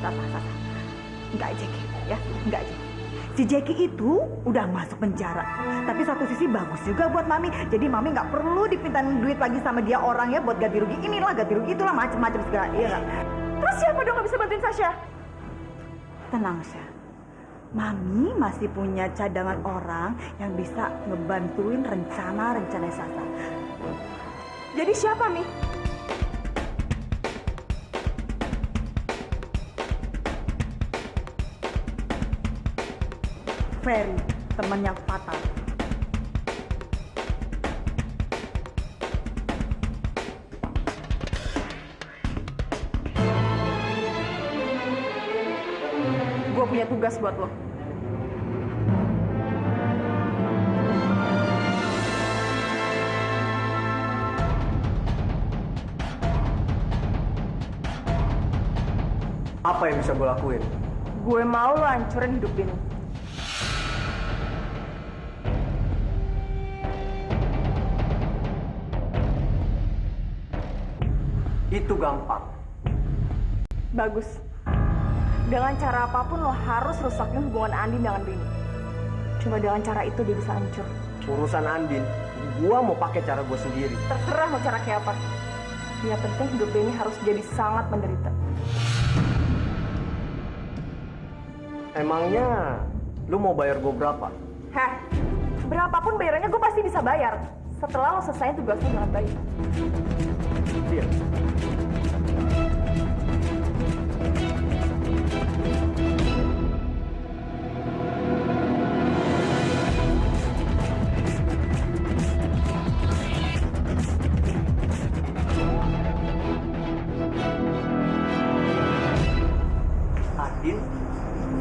Sasa. Enggak Jackie, ya? Enggak Jackie. Si Jackie itu udah masuk penjara. Tapi satu sisi bagus juga buat Mami. Jadi Mami nggak perlu dipintain duit lagi sama dia orang ya buat ganti rugi inilah, ganti rugi itulah, macam-macam segala. Iya nggak? Terus siapa dong nggak bisa bantuin Sasha? Tenang, Sya. Mami masih punya cadangan orang yang bisa ngebantuin rencana-rencana Sasa. Jadi siapa, Mi? Ferry, temannya Fatal. Gue punya tugas buat lo. Apa yang bisa gue lakuin? Gue mau lo hancurin hidup Benny. Itu gampang. Bagus. Dengan cara apapun lo harus rusakin hubungan Andin dengan Benny. Cuma dengan cara itu dia bisa hancur. Urusan Andin, gua mau pakai cara gua sendiri. Terserah mau cara kayak apa. Yang penting hidup Benny harus jadi sangat menderita. Emangnya lu mau bayar gua berapa? Heh, berapapun bayarannya gue pasti bisa bayar. Setelah lo selesai tugasnya dengan baik. Iya. Andin,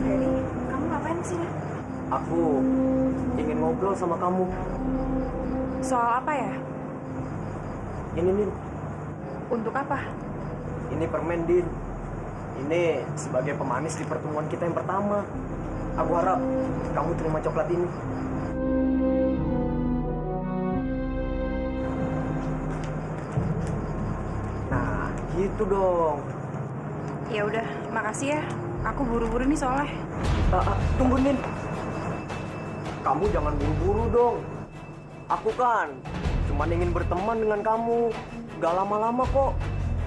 Benny, kamu ngapain di sini? aku ingin ngobrol sama kamu. Soal apa ya? Ini, Din. Untuk apa? Ini permen, Din. Ini sebagai pemanis di pertemuan kita yang pertama. Aku harap kamu terima coklat ini. Nah, gitu dong. Ya udah, makasih ya. Aku buru-buru nih soalnya. Tunggu, Din. Kamu jangan buru-buru dong. Aku kan cuma ingin berteman dengan kamu. Gak lama-lama kok.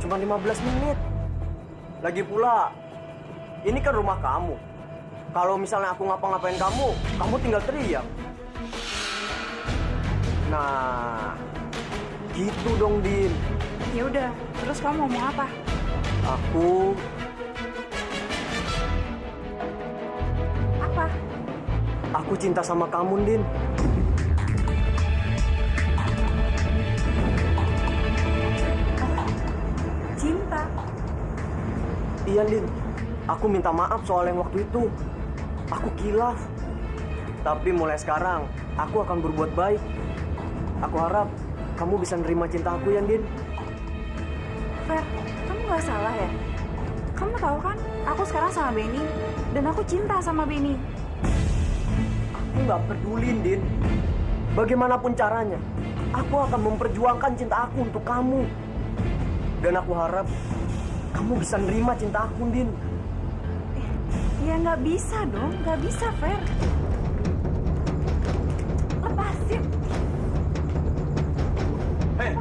Cuma 15 menit. Lagi pula, ini kan rumah kamu. Kalau misalnya aku ngapa-ngapain kamu tinggal teriak. Nah, gitu dong, Din. Ya udah, terus kamu mau apa? Aku Apa? Aku cinta sama kamu, Din. Cinta? Iya, Din. Aku minta maaf soal yang waktu itu. Aku kilaf. Tapi mulai sekarang, aku akan berbuat baik. Aku harap kamu bisa nerima cinta aku, ya, Din. Fer, kamu gak salah ya? Kamu tahu kan, aku sekarang sama Benny. Dan aku cinta sama Benny. Aku nggak peduli, Din. Bagaimanapun caranya, aku akan memperjuangkan cinta aku untuk kamu. Dan aku harap kamu bisa nerima cinta aku, Din. Ya nggak bisa dong, nggak bisa, Fer. Lepasin. Hei,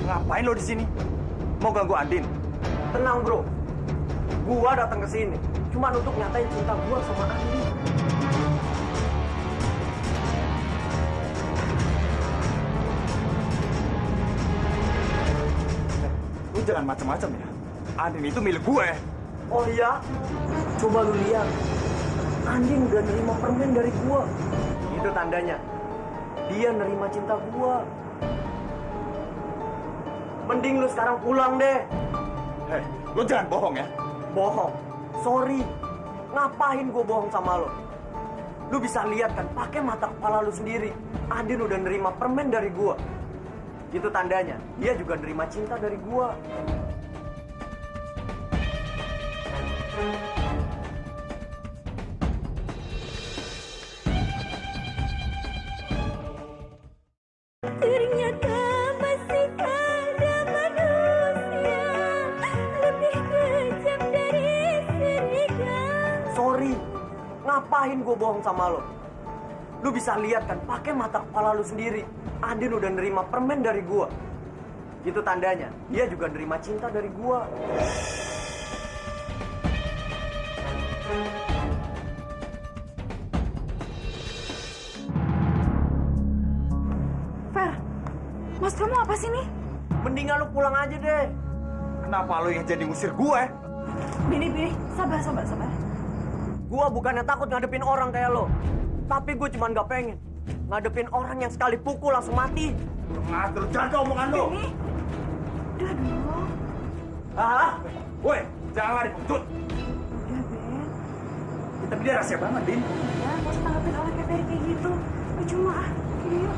ngapain lo di sini? Mau ganggu Andin? Tenang, bro. Gua datang ke sini cuma untuk nyatain cinta gua sama Andin. Lu jangan macam-macam ya. Andin itu milik gue. Oh iya? Coba lu lihat. Andin udah nerima permen dari gua. Itu tandanya dia nerima cinta gua. Mending lu sekarang pulang deh. Hei, lu jangan bohong ya. Bohong? Sorry. Ngapain gua bohong sama lo? Lu bisa lihat kan pakai mata kepala lu sendiri. Andin udah nerima permen dari gua. Itu tandanya dia juga nerima cinta dari gua. Ternyata masih ada manusia lebih kejam dari serigala. Sorry. Ngapain gue bohong sama lo? Lu bisa lihat kan pakai mata kepala lu sendiri. Andin udah nerima permen dari gua. Itu tandanya dia juga nerima cinta dari gua. Fer, mas kamu apa sih nih? Mendingan lu pulang aja deh. Kenapa lo yang jadi ngusir gue? Bini, sabar. Gua bukannya takut ngadepin orang kayak lo. Tapi gue cuman gak pengen ngadepin orang yang sekali pukul langsung mati. Ngatur jaga omongan lo. Bini, udah dong. Ah, woi, jangan lari kentut. Udah, Ben. Tapi dia rahasia banget, Din. Ya, gak usah tanggapin orang kayak Ferry kayak gitu. Cuma yuk.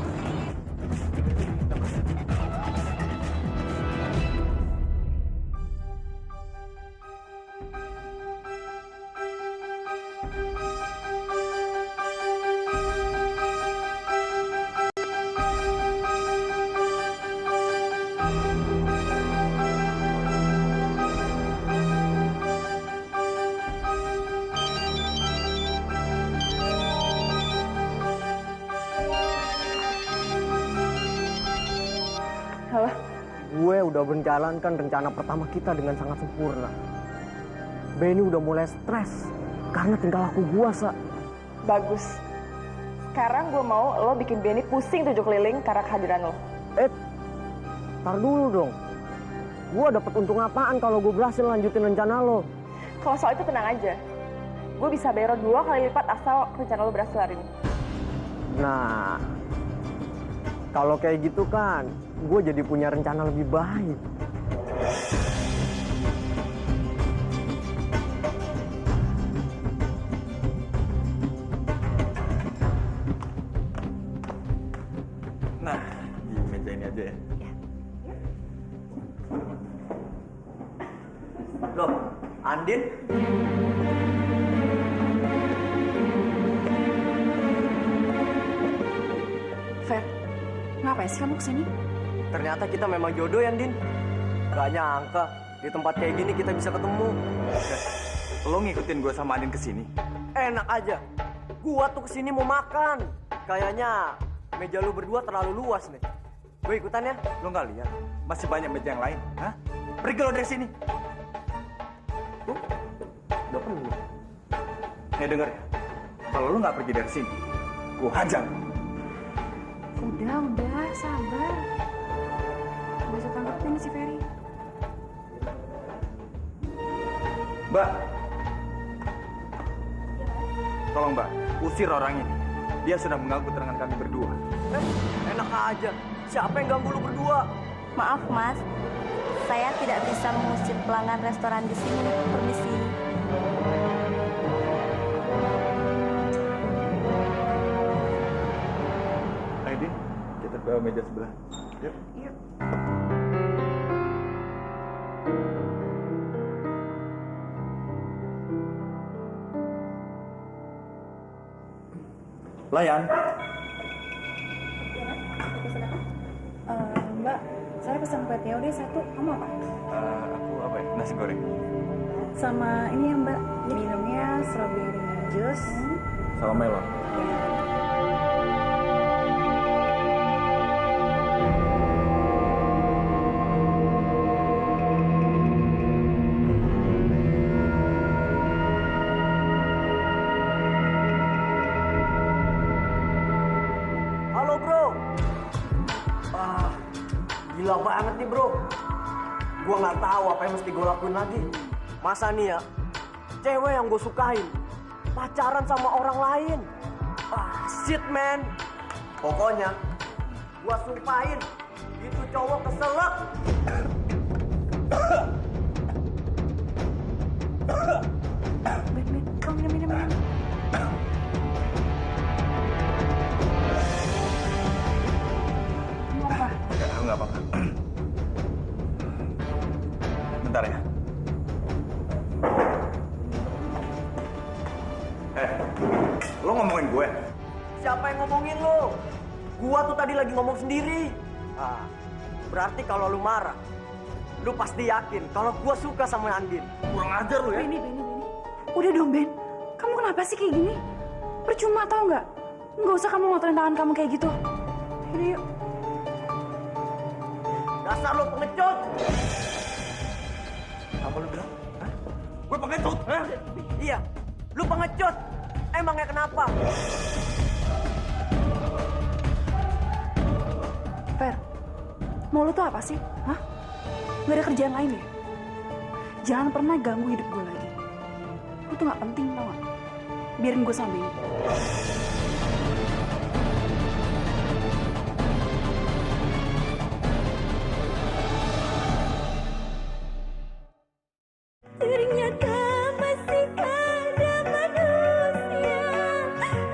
Apa? Gue udah menjalankan rencana pertama kita dengan sangat sempurna. Benny udah mulai stres karena tingkah laku gue, Sa. Bagus. Sekarang gue mau lo bikin Benny pusing 7 keliling karena kehadiran lo. Tar dulu dong. Gue dapet untung apaan kalau gue berhasil lanjutin rencana lo? Kalau soal itu tenang aja. Gue bisa bayar 2 kali lipat asal rencana lo berhasil hari ini. Nah, kalau kayak gitu kan, gue jadi punya rencana lebih baik. Nah, di meja ini aja ya. Loh, Andin? Fer, ngapain sih kamu kesini? Ternyata kita memang jodoh ya, Andin. Gak nyangka, di tempat kayak gini kita bisa ketemu. Lo ngikutin gue sama Andin kesini? Enak aja. Gua tuh kesini mau makan. Kayaknya meja lu berdua terlalu luas nih. Gue ikutan ya. Lo nggak lihat? Masih banyak meja yang lain. Hah? Pergi lo dari sini. Udah penuh. Nih denger ya. Kalau lo nggak pergi dari sini, gue hajar. Udah, sabar. Gak usah tanggepin si Ferry. Mbak. Tolong Mbak, usir orang ini. Dia sudah mengganggu keterangan kami berdua. Enak aja. Siapa yang ganggu lu berdua? Maaf Mas, saya tidak bisa mengusir pelanggan restoran di sini. Permisi. Ayo, kita ke meja sebelah. Yuk. Yuk. Layan. Mbak, saya pesan kue tiaw deh 1. Kamu apa? Aku apa ya? Nasi goreng. Sama ini ya Mbak, minumnya strawberry juice. Sama melon. Halo bro. Gila banget nih bro. Gua nggak tahu apa yang mesti gue lakuin lagi. Masa nih ya, cewek yang gue sukain pacaran sama orang lain. Shit man. Pokoknya gua sumpahin itu cowok keselak. Ben, kamu minum. Nggak apa-apa. Bentar ya. Lo ngomongin gue? Siapa yang ngomongin lo? Gua tuh tadi lagi ngomong sendiri. Berarti kalau lu marah, lu pasti yakin kalau gua suka sama Andin. Kurang ajar lu ya. Benny. Udah dong Ben, kamu kenapa sih kayak gini? Percuma tau nggak? Nggak usah kamu ngotorin tangan kamu kayak gitu. Yaudah yuk. Dasar lo pengecut. Apa lu bilang? Hah? Gue pengecut? Hah? Iya, lu pengecut. Emangnya kenapa? Fer, mau lu tuh apa sih? Hah? Gak ada kerjaan lain ya? Jangan pernah ganggu hidup gue lagi. Lu tuh gak penting tau gak? Biarin gue sama Benny. Ternyata masih ada manusia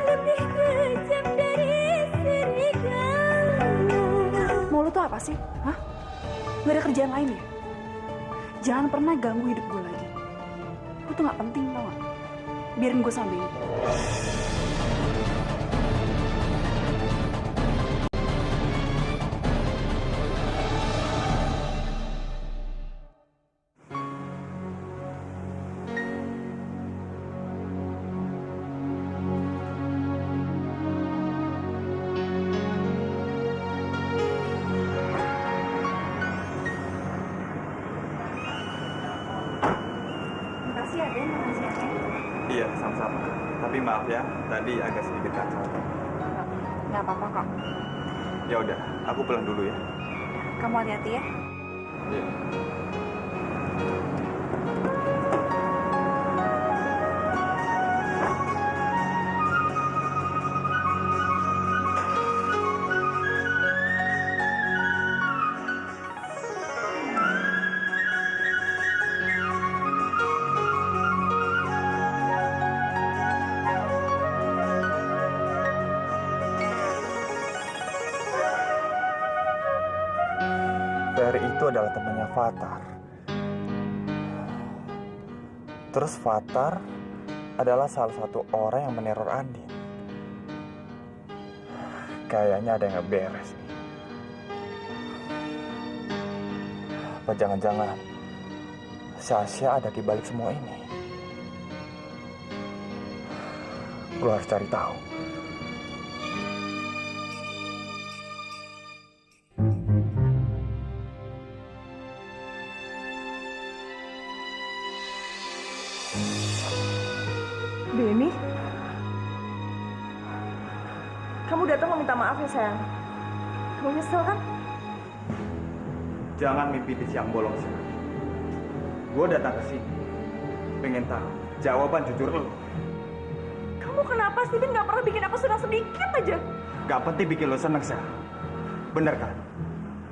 lebih kejam dari serigala. Mau lu tuh apa sih? Hah? Gak ada kerjaan lain ya? Jangan pernah ganggu hidup gue lagi. Lu tuh gak penting tau gak? Biarin gue sama Benny. maaf ya, tadi agak sedikit kacau. Nggak apa-apa kok. Ya udah, aku pulang dulu ya. Kamu hati-hati ya. Iya. Ferry itu adalah temannya Fatar. Terus Fatar adalah salah satu orang yang meneror Andin. Kayaknya ada yang nggak beres nih. Apa jangan-jangan Sasha ada di balik semua ini? Gue harus cari tahu. Benny? Kamu datang mau minta maaf ya, sayang? Kamu nyesel kan? Jangan mimpi di siang bolong sih. Gue datang ke sini, pengen tahu jawaban jujur lo. Kamu kenapa sih, Ben? Gak pernah bikin aku senang sedikit aja. Gak penting bikin lo seneng, Sah. Bener kan?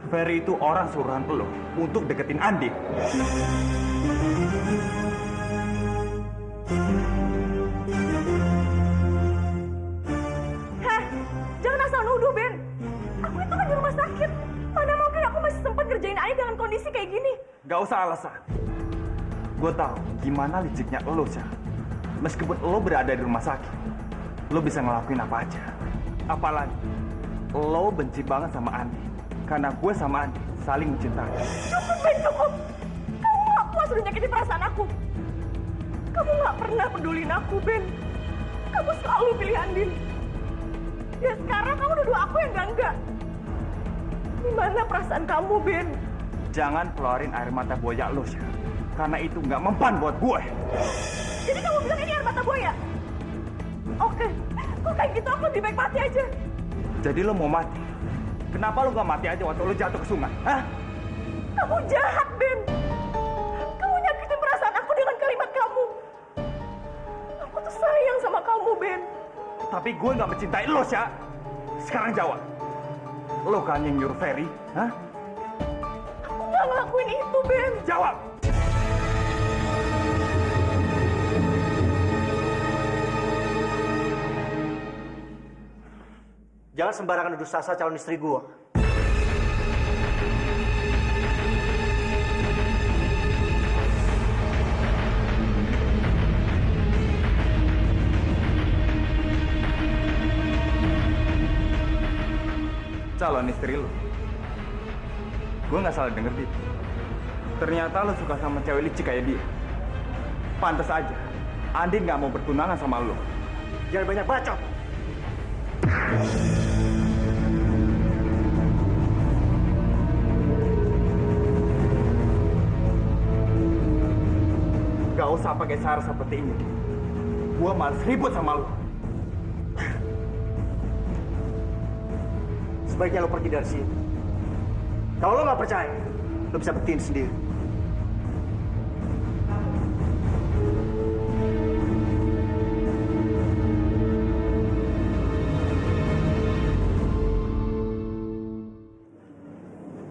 Ferry itu orang suruhan lo untuk deketin Andin. Heh, jangan asal nuduh, Ben. Aku itu kan di rumah sakit. Mana mungkin aku masih sempat ngerjain Ani dengan kondisi kayak gini. Gak usah alasan. Gue tahu gimana liciknya lo, Sah. Meskipun lo berada di rumah sakit, lo bisa ngelakuin apa aja. Apalagi, lo benci banget sama Andi. Karena gue sama Andi saling mencintai. Cukup, Ben, cukup. Kamu gak puas udah nyakitin perasaan aku. Kamu gak pernah pedulin aku, Ben. Kamu selalu pilih Andin. Ya sekarang kamu nuduh aku yang enggak. Gimana perasaan kamu, Ben? Jangan keluarin air mata buaya lo, Sah. Karena itu nggak mempan buat gue. Jadi kamu bilang ini air mata buaya? Oke, kok kayak gitu aku lebih baik mati aja. Jadi lo mau mati? Kenapa lo nggak mati aja waktu lo jatuh ke sungai? Hah? Kamu jahat, Ben. Kamu nyakitin perasaan aku dengan kalimat kamu. Aku tuh sayang sama kamu, Ben. Tapi gue nggak mencintai lo, Sya. Sekarang jawab. Lo kan yang nyuruh Ferry, hah? Aku nggak ngelakuin itu, Ben. Jawab. Jangan sembarangan nuduh Sasha calon istri gua. Calon istri lo. Gue nggak salah denger dia. Ternyata lo suka sama cewek licik kayak dia. Pantes aja. Andin nggak mau bertunangan sama lo. Jangan banyak bacot. Gak usah pakai cara seperti ini. Gua malas ribut sama lo. Sebaiknya lo pergi dari sini. Kalau lo nggak percaya, lo bisa buktiin sendiri.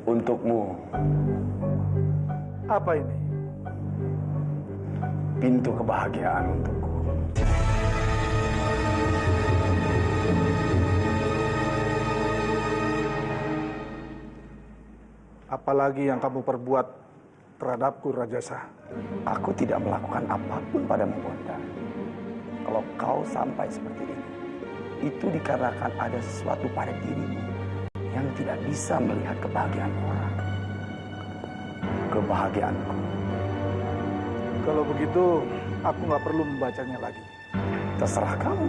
Untukmu. Apa ini? Pintu kebahagiaan untukku. Apalagi yang kamu perbuat terhadapku, Rajasa? Aku tidak melakukan apapun padamu, Bonda. Kalau kau sampai seperti ini, itu dikarenakan ada sesuatu pada dirimu yang tidak bisa melihat kebahagiaan orang. Kebahagiaanku. Kalau begitu, aku nggak perlu membacanya lagi. Terserah kamu.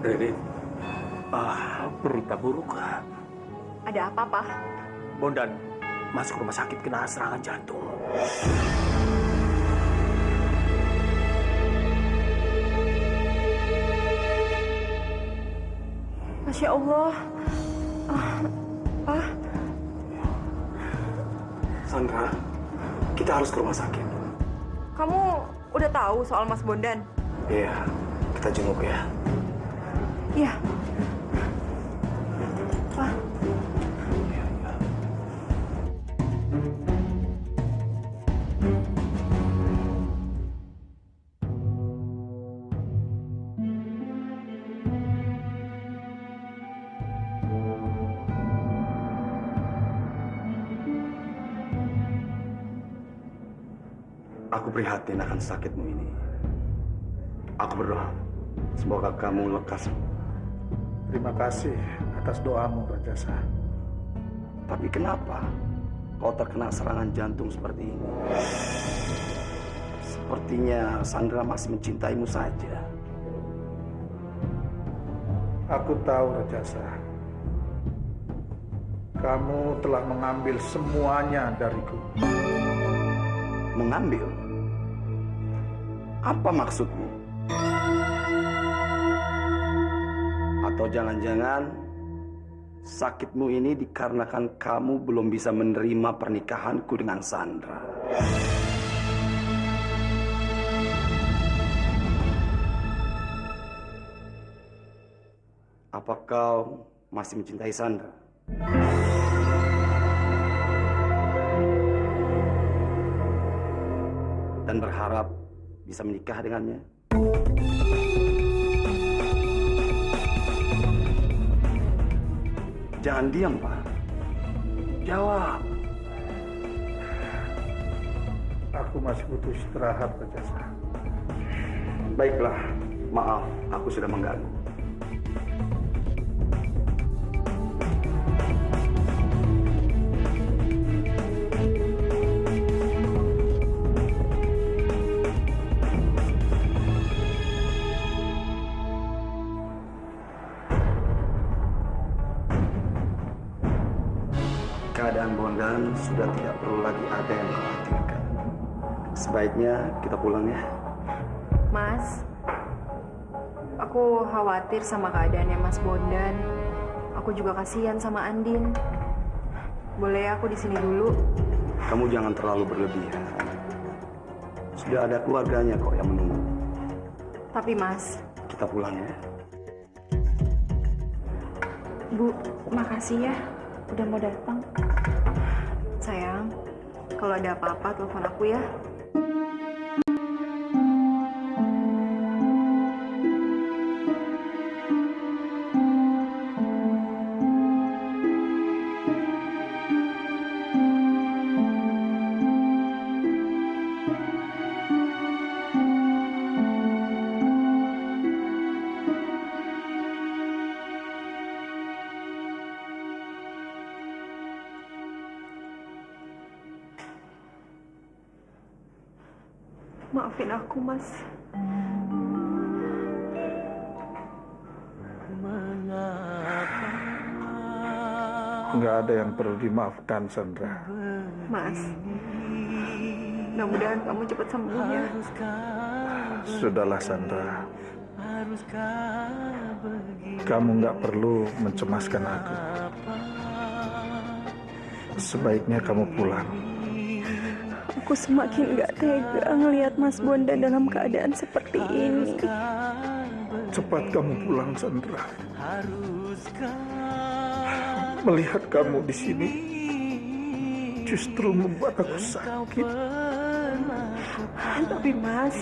Rene, berita buruk. Ada apa, Pak? Bondan masuk rumah sakit kena serangan jantung. Masya Allah. Pak. Sandra, kita harus ke rumah sakit. Kamu udah tahu soal Mas Bondan? Iya, kita jenguk ya. Iya. Pak. Aku prihatin akan sakitmu ini. Aku berdoa, semoga kamu lekas. Terima kasih atas doamu, Rajasa. Tapi kenapa kau terkena serangan jantung seperti ini? Sepertinya Sandra masih mencintaimu saja. Aku tahu, Rajasa. Kamu telah mengambil semuanya dariku. Mengambil? Apa maksudmu? Atau jangan-jangan sakitmu ini dikarenakan kamu belum bisa menerima pernikahanku dengan Sandra? Apa kau masih mencintai Sandra? Dan berharap bisa menikah dengannya? Jangan diam, Pak. Jawab. Aku masih butuh istirahat, Rajasa. Baiklah, maaf, aku sudah mengganggu. Keadaan Bondan sudah tidak perlu lagi ada yang mengkhawatirkan. Sebaiknya kita pulang ya. Mas, aku khawatir sama keadaannya Mas Bondan. Aku juga kasihan sama Andin. Boleh aku di sini dulu? Kamu jangan terlalu berlebihan. Sudah ada keluarganya kok yang menunggu. Tapi Mas, kita pulang ya. Bu, makasih ya udah mau datang. Sayang, kalau ada apa-apa telepon aku ya. Maafin aku, Mas. Nggak ada yang perlu dimaafkan, Sandra. Mas, mudah-mudahan kamu cepat sembuh ya. Sudahlah, Sandra. Kamu nggak perlu mencemaskan aku. Sebaiknya kamu pulang. Aku semakin gak tega ngelihat Mas Bondan dalam keadaan seperti ini. Cepat kamu pulang, Sandra. Melihat kamu di sini justru membuat aku sakit. Tapi Mas,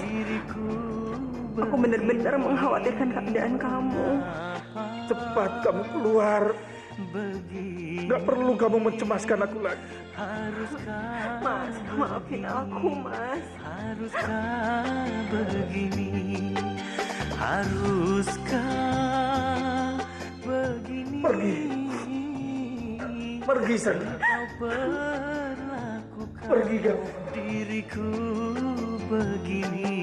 aku benar-benar mengkhawatirkan keadaan kamu. Cepat kamu keluar. Gak perlu kamu mencemaskan aku lagi. Mas, maafin aku, Mas. Haruskah begini? Haruskah begini? Pergi saja. Pergi kamu. Diriku begini,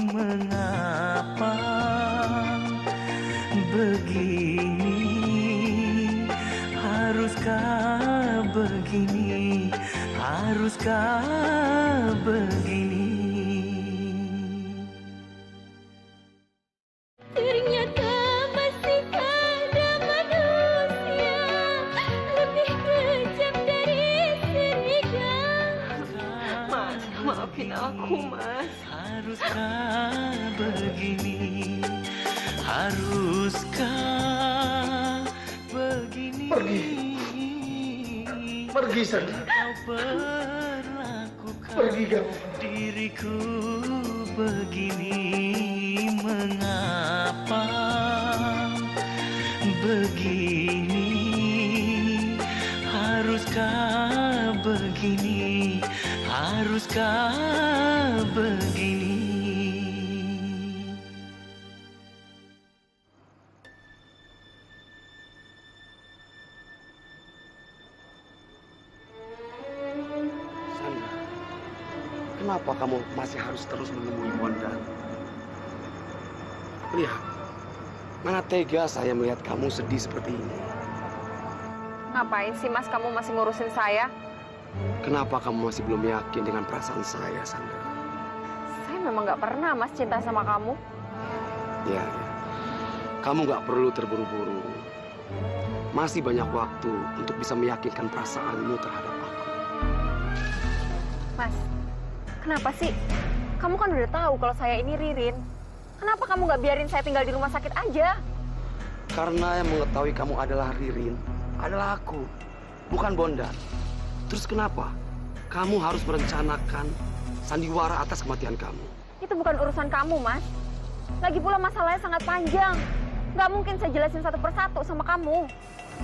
mengapa begini? Haruskah begini? Ternyata masih ada manusia lebih kejam dari serigala. Mas, maafin aku, Mas. Haruskah begini? Haruskah begini? Pergi saja. Pergi kamu. Diriku begini, mengapa begini? Haruskah begini? Haruskah begini? Kenapa kamu masih harus terus menemui Bondan? Lihat, mana tega saya melihat kamu sedih seperti ini. Ngapain sih Mas kamu masih ngurusin saya? Kenapa kamu masih belum yakin dengan perasaan saya, Sandra? Saya memang nggak pernah Mas cinta sama kamu. Ya, kamu nggak perlu terburu-buru. Masih banyak waktu untuk bisa meyakinkan perasaanmu terhadap aku. Mas, kenapa sih? Kamu kan udah tahu kalau saya ini Ririn. Kenapa kamu nggak biarin saya tinggal di rumah sakit aja? Karena yang mengetahui kamu adalah Ririn, adalah aku, bukan Bondan. Terus kenapa kamu harus merencanakan sandiwara atas kematian kamu? Itu bukan urusan kamu, Mas. Lagi pula masalahnya sangat panjang. Nggak mungkin saya jelasin satu persatu sama kamu.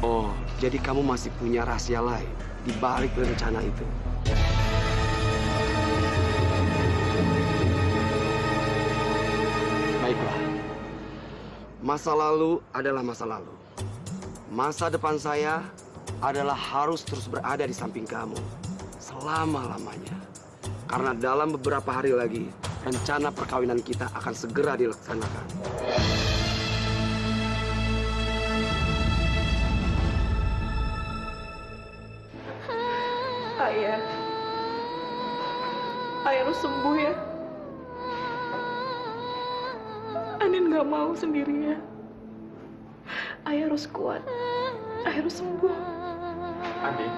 Oh, jadi kamu masih punya rahasia lain di balik rencana itu? Baiklah. Masa lalu adalah masa lalu. Masa depan saya adalah harus terus berada di samping kamu selama-lamanya. Karena dalam beberapa hari lagi, rencana perkawinan kita akan segera dilaksanakan. Ayah harus sembuh ya. Anin gak mau sendirian. Ayah harus kuat. Ayah harus sembuh. Andin.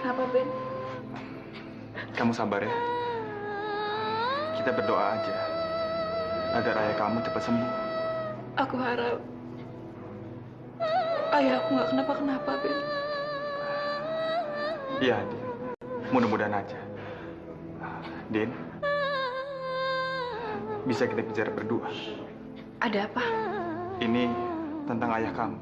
Kenapa, Ben? Kamu sabar ya. Kita berdoa aja agar ayah kamu cepat sembuh. Aku harap ayah aku gak kenapa-kenapa, Ben. Iya, Din. Mudah-mudahan aja. Din, bisa kita bicara berdua? Ada apa? Ini tentang ayah kamu.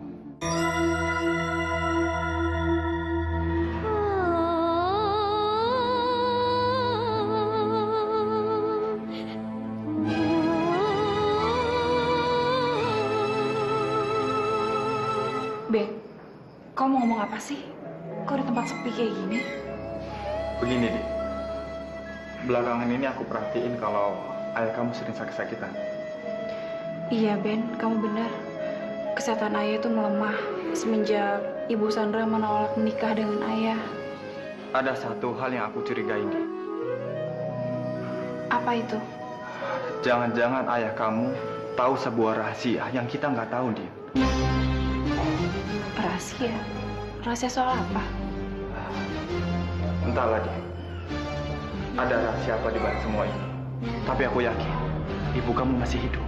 Ben, kau mau ngomong apa sih? Kok di tempat sepi kayak gini? Begini, Din. Belakangan ini aku perhatiin kalau ayah kamu sering sakit-sakitan. Iya, Ben, kamu benar. Kesehatan ayah itu melemah semenjak Ibu Sandra menolak menikah dengan ayah. Ada satu hal yang aku curigai, Din. Apa itu? Jangan-jangan ayah kamu tahu sebuah rahasia yang kita nggak tahu, Din. Rahasia? Rahasia soal apa? Entahlah, Din. Ada rahasia apa di balik semua ini. Tapi aku yakin ibu kamu masih hidup.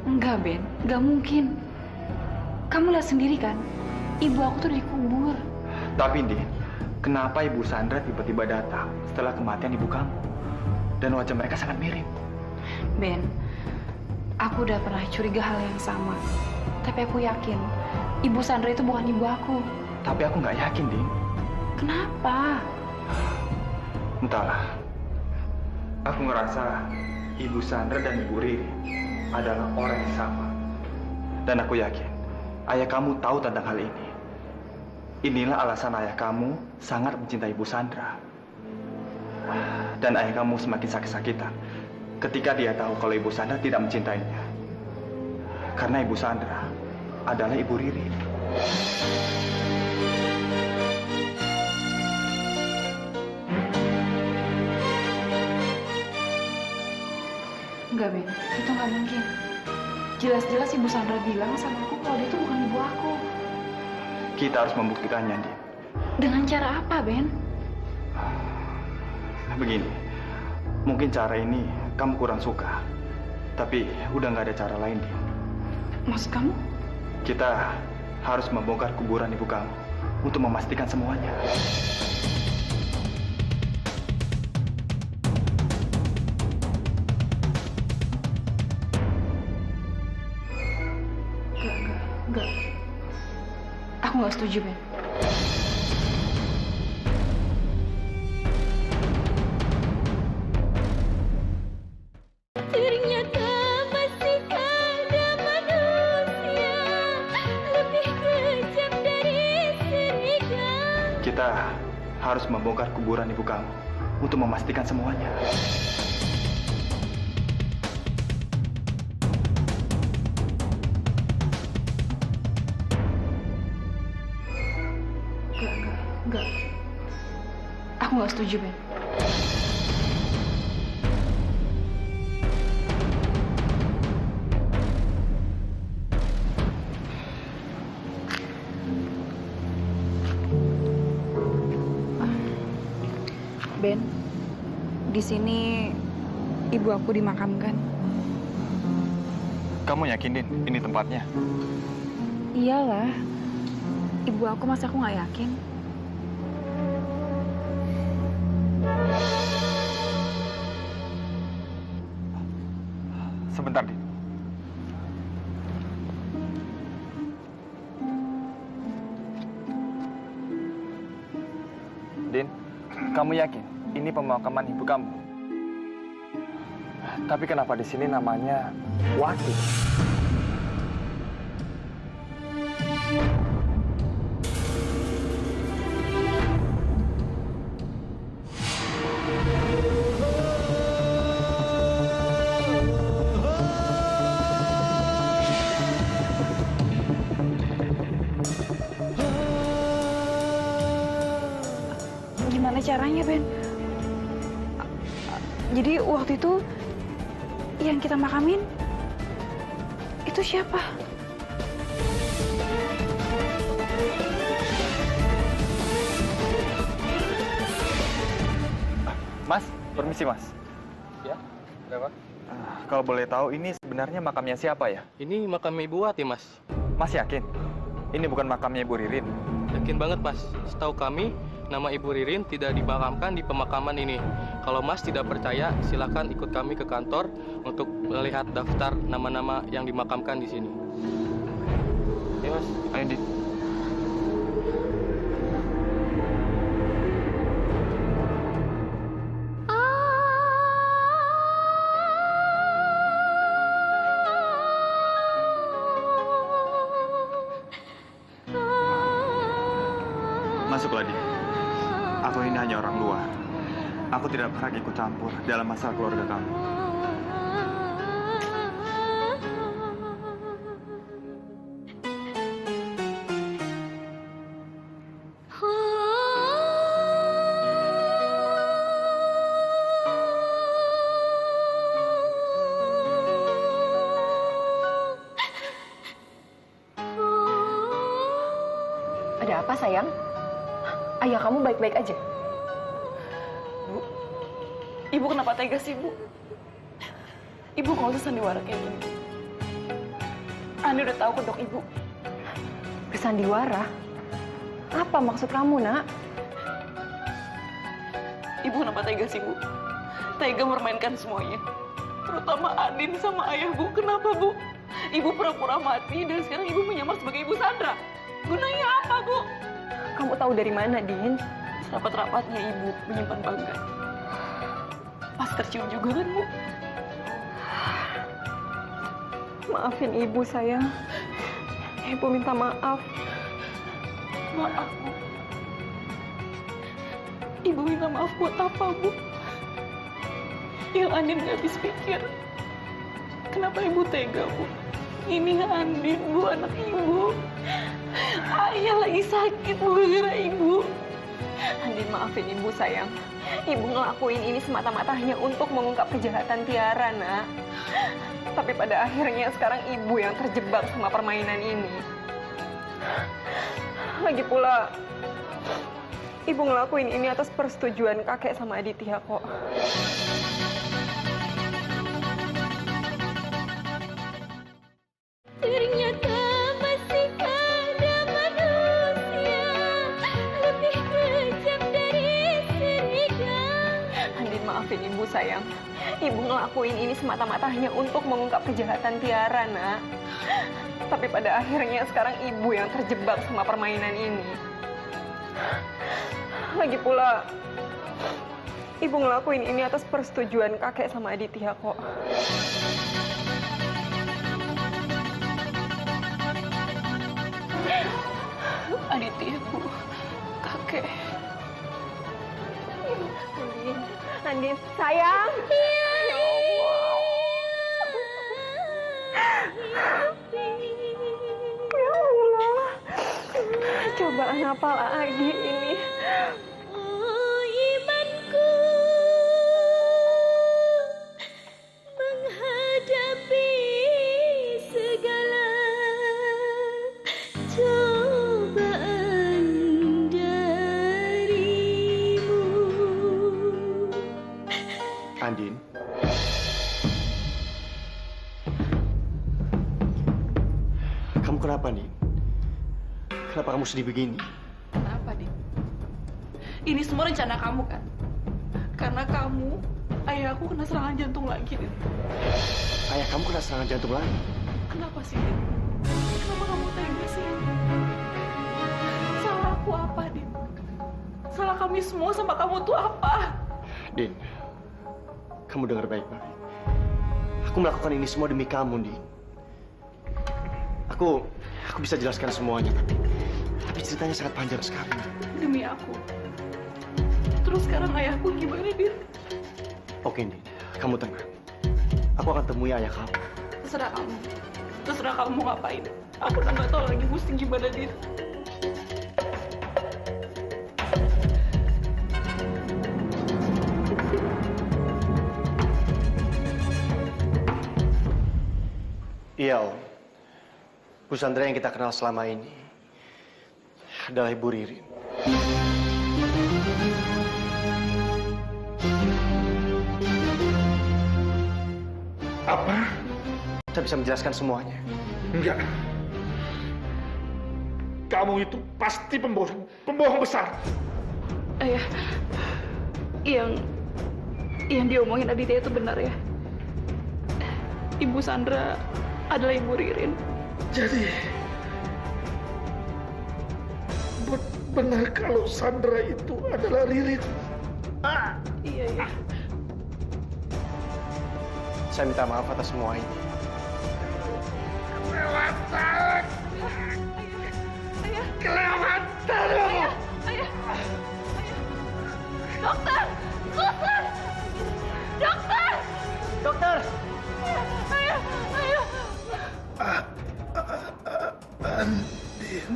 Enggak, Ben. Enggak mungkin. Kamu lihat sendiri kan? Ibu aku tuh dikubur. Tapi, Din, kenapa Ibu Sandra tiba-tiba datang setelah kematian ibu kamu? Dan wajah mereka sangat mirip. Ben, aku udah pernah curiga hal yang sama. Tapi aku yakin Ibu Sandra itu bukan ibu aku. Tapi aku nggak yakin, Din. Kenapa? Entahlah. Aku ngerasa Ibu Sandra dan Ibu Riri adalah orang yang sama. Dan aku yakin ayah kamu tahu tentang hal ini. Inilah alasan ayah kamu sangat mencintai Ibu Sandra. Dan ayah kamu semakin sakit-sakitan ketika dia tahu kalau Ibu Sandra tidak mencintainya. Karena Ibu Sandra adalah Ibu Ririn. Enggak, Ben. Itu nggak mungkin. Jelas-jelas Ibu Sandra bilang sama aku kalau dia itu bukan ibu aku. Kita harus membuktikannya, Din. Dengan cara apa, Ben? Begini, mungkin cara ini kamu kurang suka. Tapi udah nggak ada cara lain, Din. Maksud kamu? Kita harus membongkar kuburan ibu kamu untuk memastikan semuanya. Enggak. Aku nggak setuju, Ben. Ternyata masih ada manusia lebih kejam dari serigala. Kita harus membongkar kuburan ibu kamu untuk memastikan semuanya. Enggak. Aku nggak setuju, Ben. Ben, di sini ibu aku dimakamkan. Kamu yakin, Din, ini tempatnya? Iyalah. Ibu aku, masa aku nggak yakin? Sebentar, Din. Din, kamu yakin ini pemakaman ibu kamu? Tapi kenapa di sini namanya Wati? Gimana caranya, Ben? Jadi waktu itu yang kita makamin itu siapa? Mas, permisi Mas. Ya, berapa? Kalau boleh tahu ini sebenarnya makamnya siapa ya? Ini makam Ibu Wati, Mas. Mas yakin? Ini bukan makamnya Ibu Ririn? Yakin banget, Mas. Setahu kami, nama Ibu Ririn tidak dimakamkan di pemakaman ini. Kalau Mas tidak percaya, silakan ikut kami ke kantor untuk melihat daftar nama-nama yang dimakamkan di sini. Ayo, Mas. Ayo, Din. Masuklah, Din. Aku ini hanya orang luar. Aku tidak pernah ikut campur dalam masalah keluarga kamu. Ada apa, sayang? Ayah kamu baik-baik aja? Bu, Ibu kenapa tega sih, Bu? Ibu nggak usah sandiwara kayak gini. Andi udah tahu kedok Ibu. Bersandiwara? Apa maksud kamu, Nak? Ibu kenapa tega sih, Bu? Tega mermainkan semuanya. Terutama Andin sama ayah, Bu. Kenapa, Bu? Ibu pura-pura mati dan sekarang Ibu menyamar sebagai Ibu Sandra. Gunanya apa, Bu? Kamu tahu dari mana, Din? Rapat-rapatnya Ibu menyimpan bangga. Pasti tercium juga kan, Bu? Maafin Ibu, sayang. Ibu minta maaf. Maaf, Bu. Ibu minta maaf buat apa, Bu? Yang Andin gak habis pikir. Kenapa ibu tega, Bu? Ini Andin, Bu, anak ibu. Ayah lagi sakit, Bu, gara-gara ibu. Andin, maafin ibu, sayang. Ibu ngelakuin ini semata-mata hanya untuk mengungkap kejahatan Tiara, nak. Tapi pada akhirnya sekarang ibu yang terjebak sama permainan ini. Lagi pula, ibu ngelakuin ini atas persetujuan kakek sama Aditya kok. Ternyata masih ada manusia lebih kejam dari serigala. Andin, maafin ibu, sayang. Ibu ngelakuin ini semata-mata hanya untuk mengungkap kejahatan Tiara, nak. Tapi pada akhirnya sekarang ibu yang terjebak sama permainan ini. Lagi pula, ibu ngelakuin ini atas persetujuan kakek sama Aditya kok. Aditya, Bu, kakek. Andin, sayang. Ya Allah. Ya Allah. Cobaan apa lagi ini? Oh, imanku menghadapi segala cobaan darimu. Andin. Kamu kenapa, Andin? Kenapa kamu sedih begini? Kenapa, Din? Ini semua rencana kamu, kan? Karena kamu, ayah aku kena serangan jantung lagi, Din. Ayah kamu kena serangan jantung lagi? Kenapa sih, Din? Kenapa kamu tega sih? Salah aku apa, Din? Salah kami semua sama kamu tuh apa? Din, kamu dengar baik-baik. Aku melakukan ini semua demi kamu, Din. Aku bisa jelaskan semuanya, tapi ceritanya sangat panjang sekali. Demi aku. Terus sekarang ayahku gimana, Din? Oke, Din, kamu tenang. Aku akan temui ayah kamu. Terserah kamu. Terserah kamu mau ngapain. Aku udah nggak tahu lagi mesti gimana, Din. Iya, Om. Bu Sandra yang kita kenal selama ini adalah Ibu Ririn. Apa? Saya bisa menjelaskan semuanya. Enggak. Kamu itu pasti pembohong besar. Ayah, yang diomongin Aditya itu benar ya? Ibu Sandra adalah Ibu Ririn. Jadi, benar kalau Sandra itu adalah Ririn? Iya, iya. Saya minta maaf atas semua ini. Kelewatan! Ayah! Kelewatan! Ayah! Ayah! Dokter! Suster! Dokter! Dokter! Ayah! Ayah! Andin.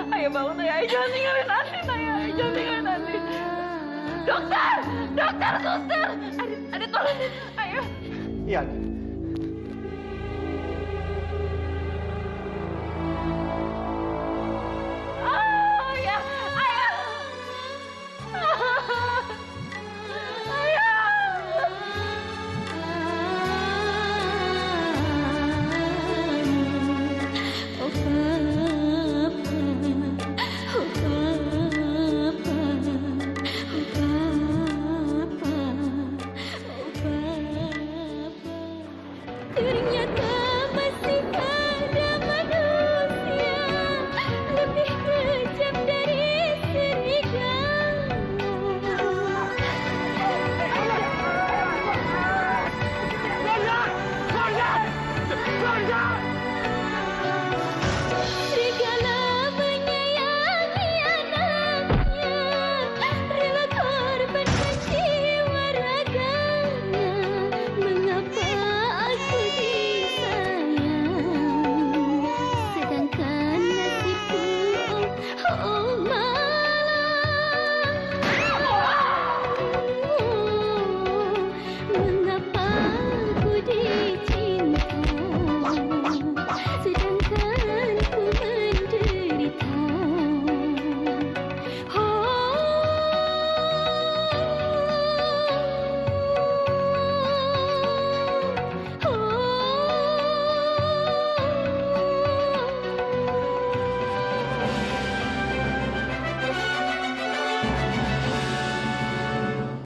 Ayah bangun, ayah. Jangan tinggalin Andin, ayah. Jangan tinggalin Andin. Dokter! Dokter, suster! Adit tolong. Ayah. Iya,